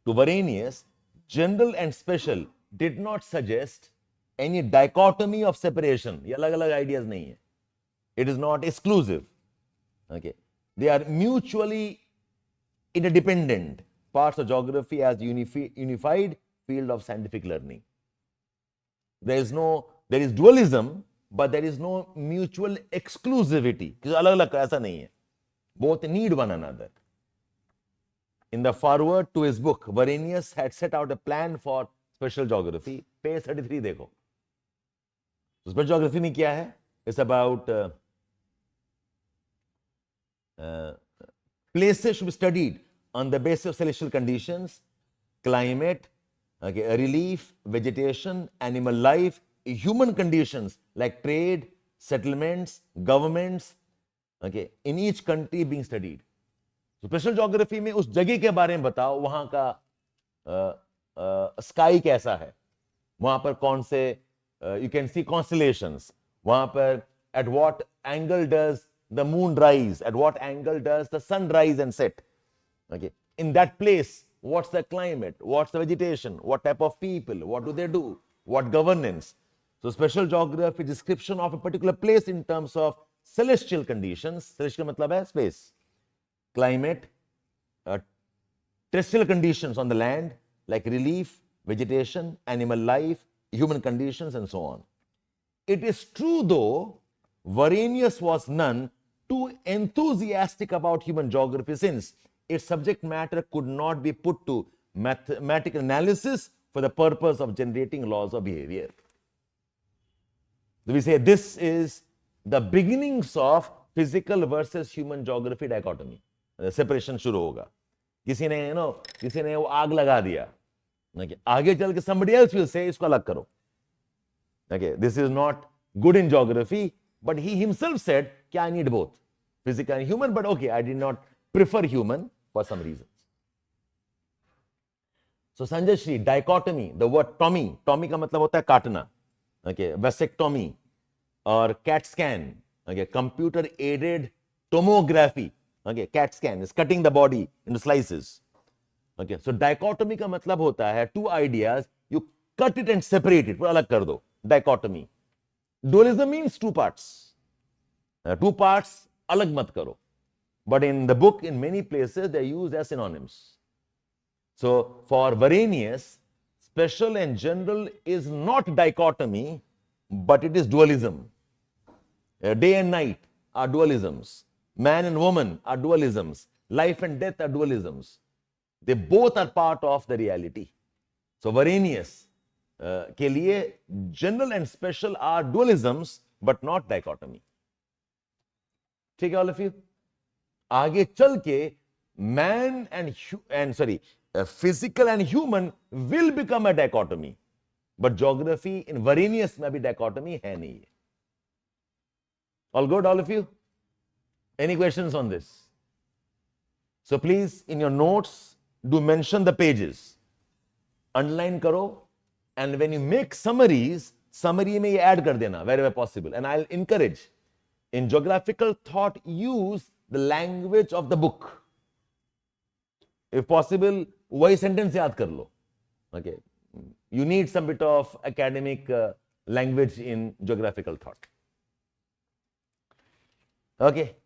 [SPEAKER 1] To Varenius, general and special did not suggest any dichotomy of separation. Ye alag-alag ideas nahi hai. It is not exclusive. Okay. They are mutually interdependent parts of geography as unified field of scientific learning. There is dualism, but there is no mutual exclusivity. Alag-alag aisa nahi hai. Both need one another. In the foreword to his book, Varenius had set out a plan for special geography. Page 33 dekho. Special geography में क्या है? It's about places should be studied on the basis of celestial conditions, climate, okay, relief, vegetation, animal life, human conditions like trade, settlements, governments, okay, in each country being studied. So special geography में उस जगह के बारे में बताओ, वहां का sky कैसा है, वहां पर कौन से यू कैन सी कॉन्स्टलेशंस, वहां पर at what angle does the moon rise, at what angle does the sun rise and set, okay, in that place what's the climate, what's the vegetation, what type of people, what do they do, what governance. So special geography description of a particular place in terms of celestial conditions, celestial matlab hai space, climate, terrestrial conditions on the land like relief, vegetation, animal life, human conditions and so on. It is true though Varenius was none too enthusiastic about human geography, since its subject matter could not be put to mathematical analysis for the purpose of generating laws of behavior. So we say this is the beginnings of physical versus human geography dichotomy. Separation शुरू होगा. किसी ने वो आग लगा दिया. आगे चल के somebody else will say इसको अलग करो. Okay, this is not good in geography, but he himself said, I need both, physical and human, but okay, I did not prefer human for some reasons. So Sanjay Shri, dichotomy, the word tommy का मतलब होता है काटना, okay, vasectomy or CAT scan, okay, computer aided tomography, okay, CAT scan is cutting the body into slices, okay. So dichotomy का मतलब होता है two ideas, you cut it and separate it, पूरा अलग कर दो, dichotomy. Dualism means two parts. Two parts, alag mat karo. But in the book, in many places, they are used as synonyms. So, for Varenius, special and general is not dichotomy, but it is dualism. Day and night are dualisms. Man and woman are dualisms. Life and death are dualisms. They both are part of the reality. So, Varenius, के लिए general and special are dualisms but not dichotomy. ठीक है all of you? आगे चल के man and physical and human will become a dichotomy, but geography in Varenius में भी dichotomy है नहीं. All good all of you? Any questions on this? So please in your notes do mention the pages, underline करो. And when you make summaries, summary में ये add कर देना wherever possible. And I'll encourage in geographical thought, use the language of the book. If possible, वही sentence याद कर लो. Okay, you need some bit of academic language in geographical thought. Okay.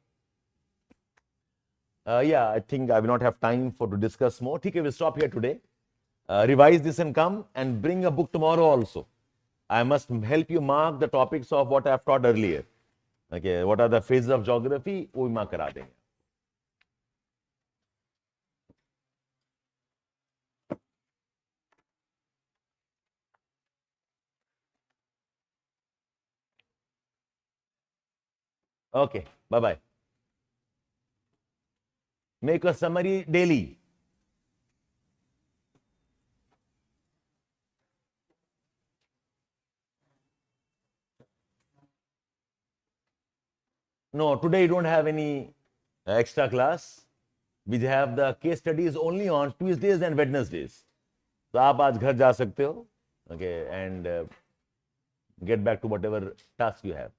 [SPEAKER 1] Yeah, I think I will not have time to discuss more. Okay, we'll stop here today. Revise this and come and bring a book tomorrow also. I must help you mark the topics of what I have taught earlier. Okay, what are the phases of geography? वो भी mark करा देंगे. Okay, bye-bye. Make a summary daily. No, today you don't have any extra class. We have the case studies only on Tuesdays and Wednesdays. So आप आज घर जा सकते हो, okay, and get back to whatever task you have.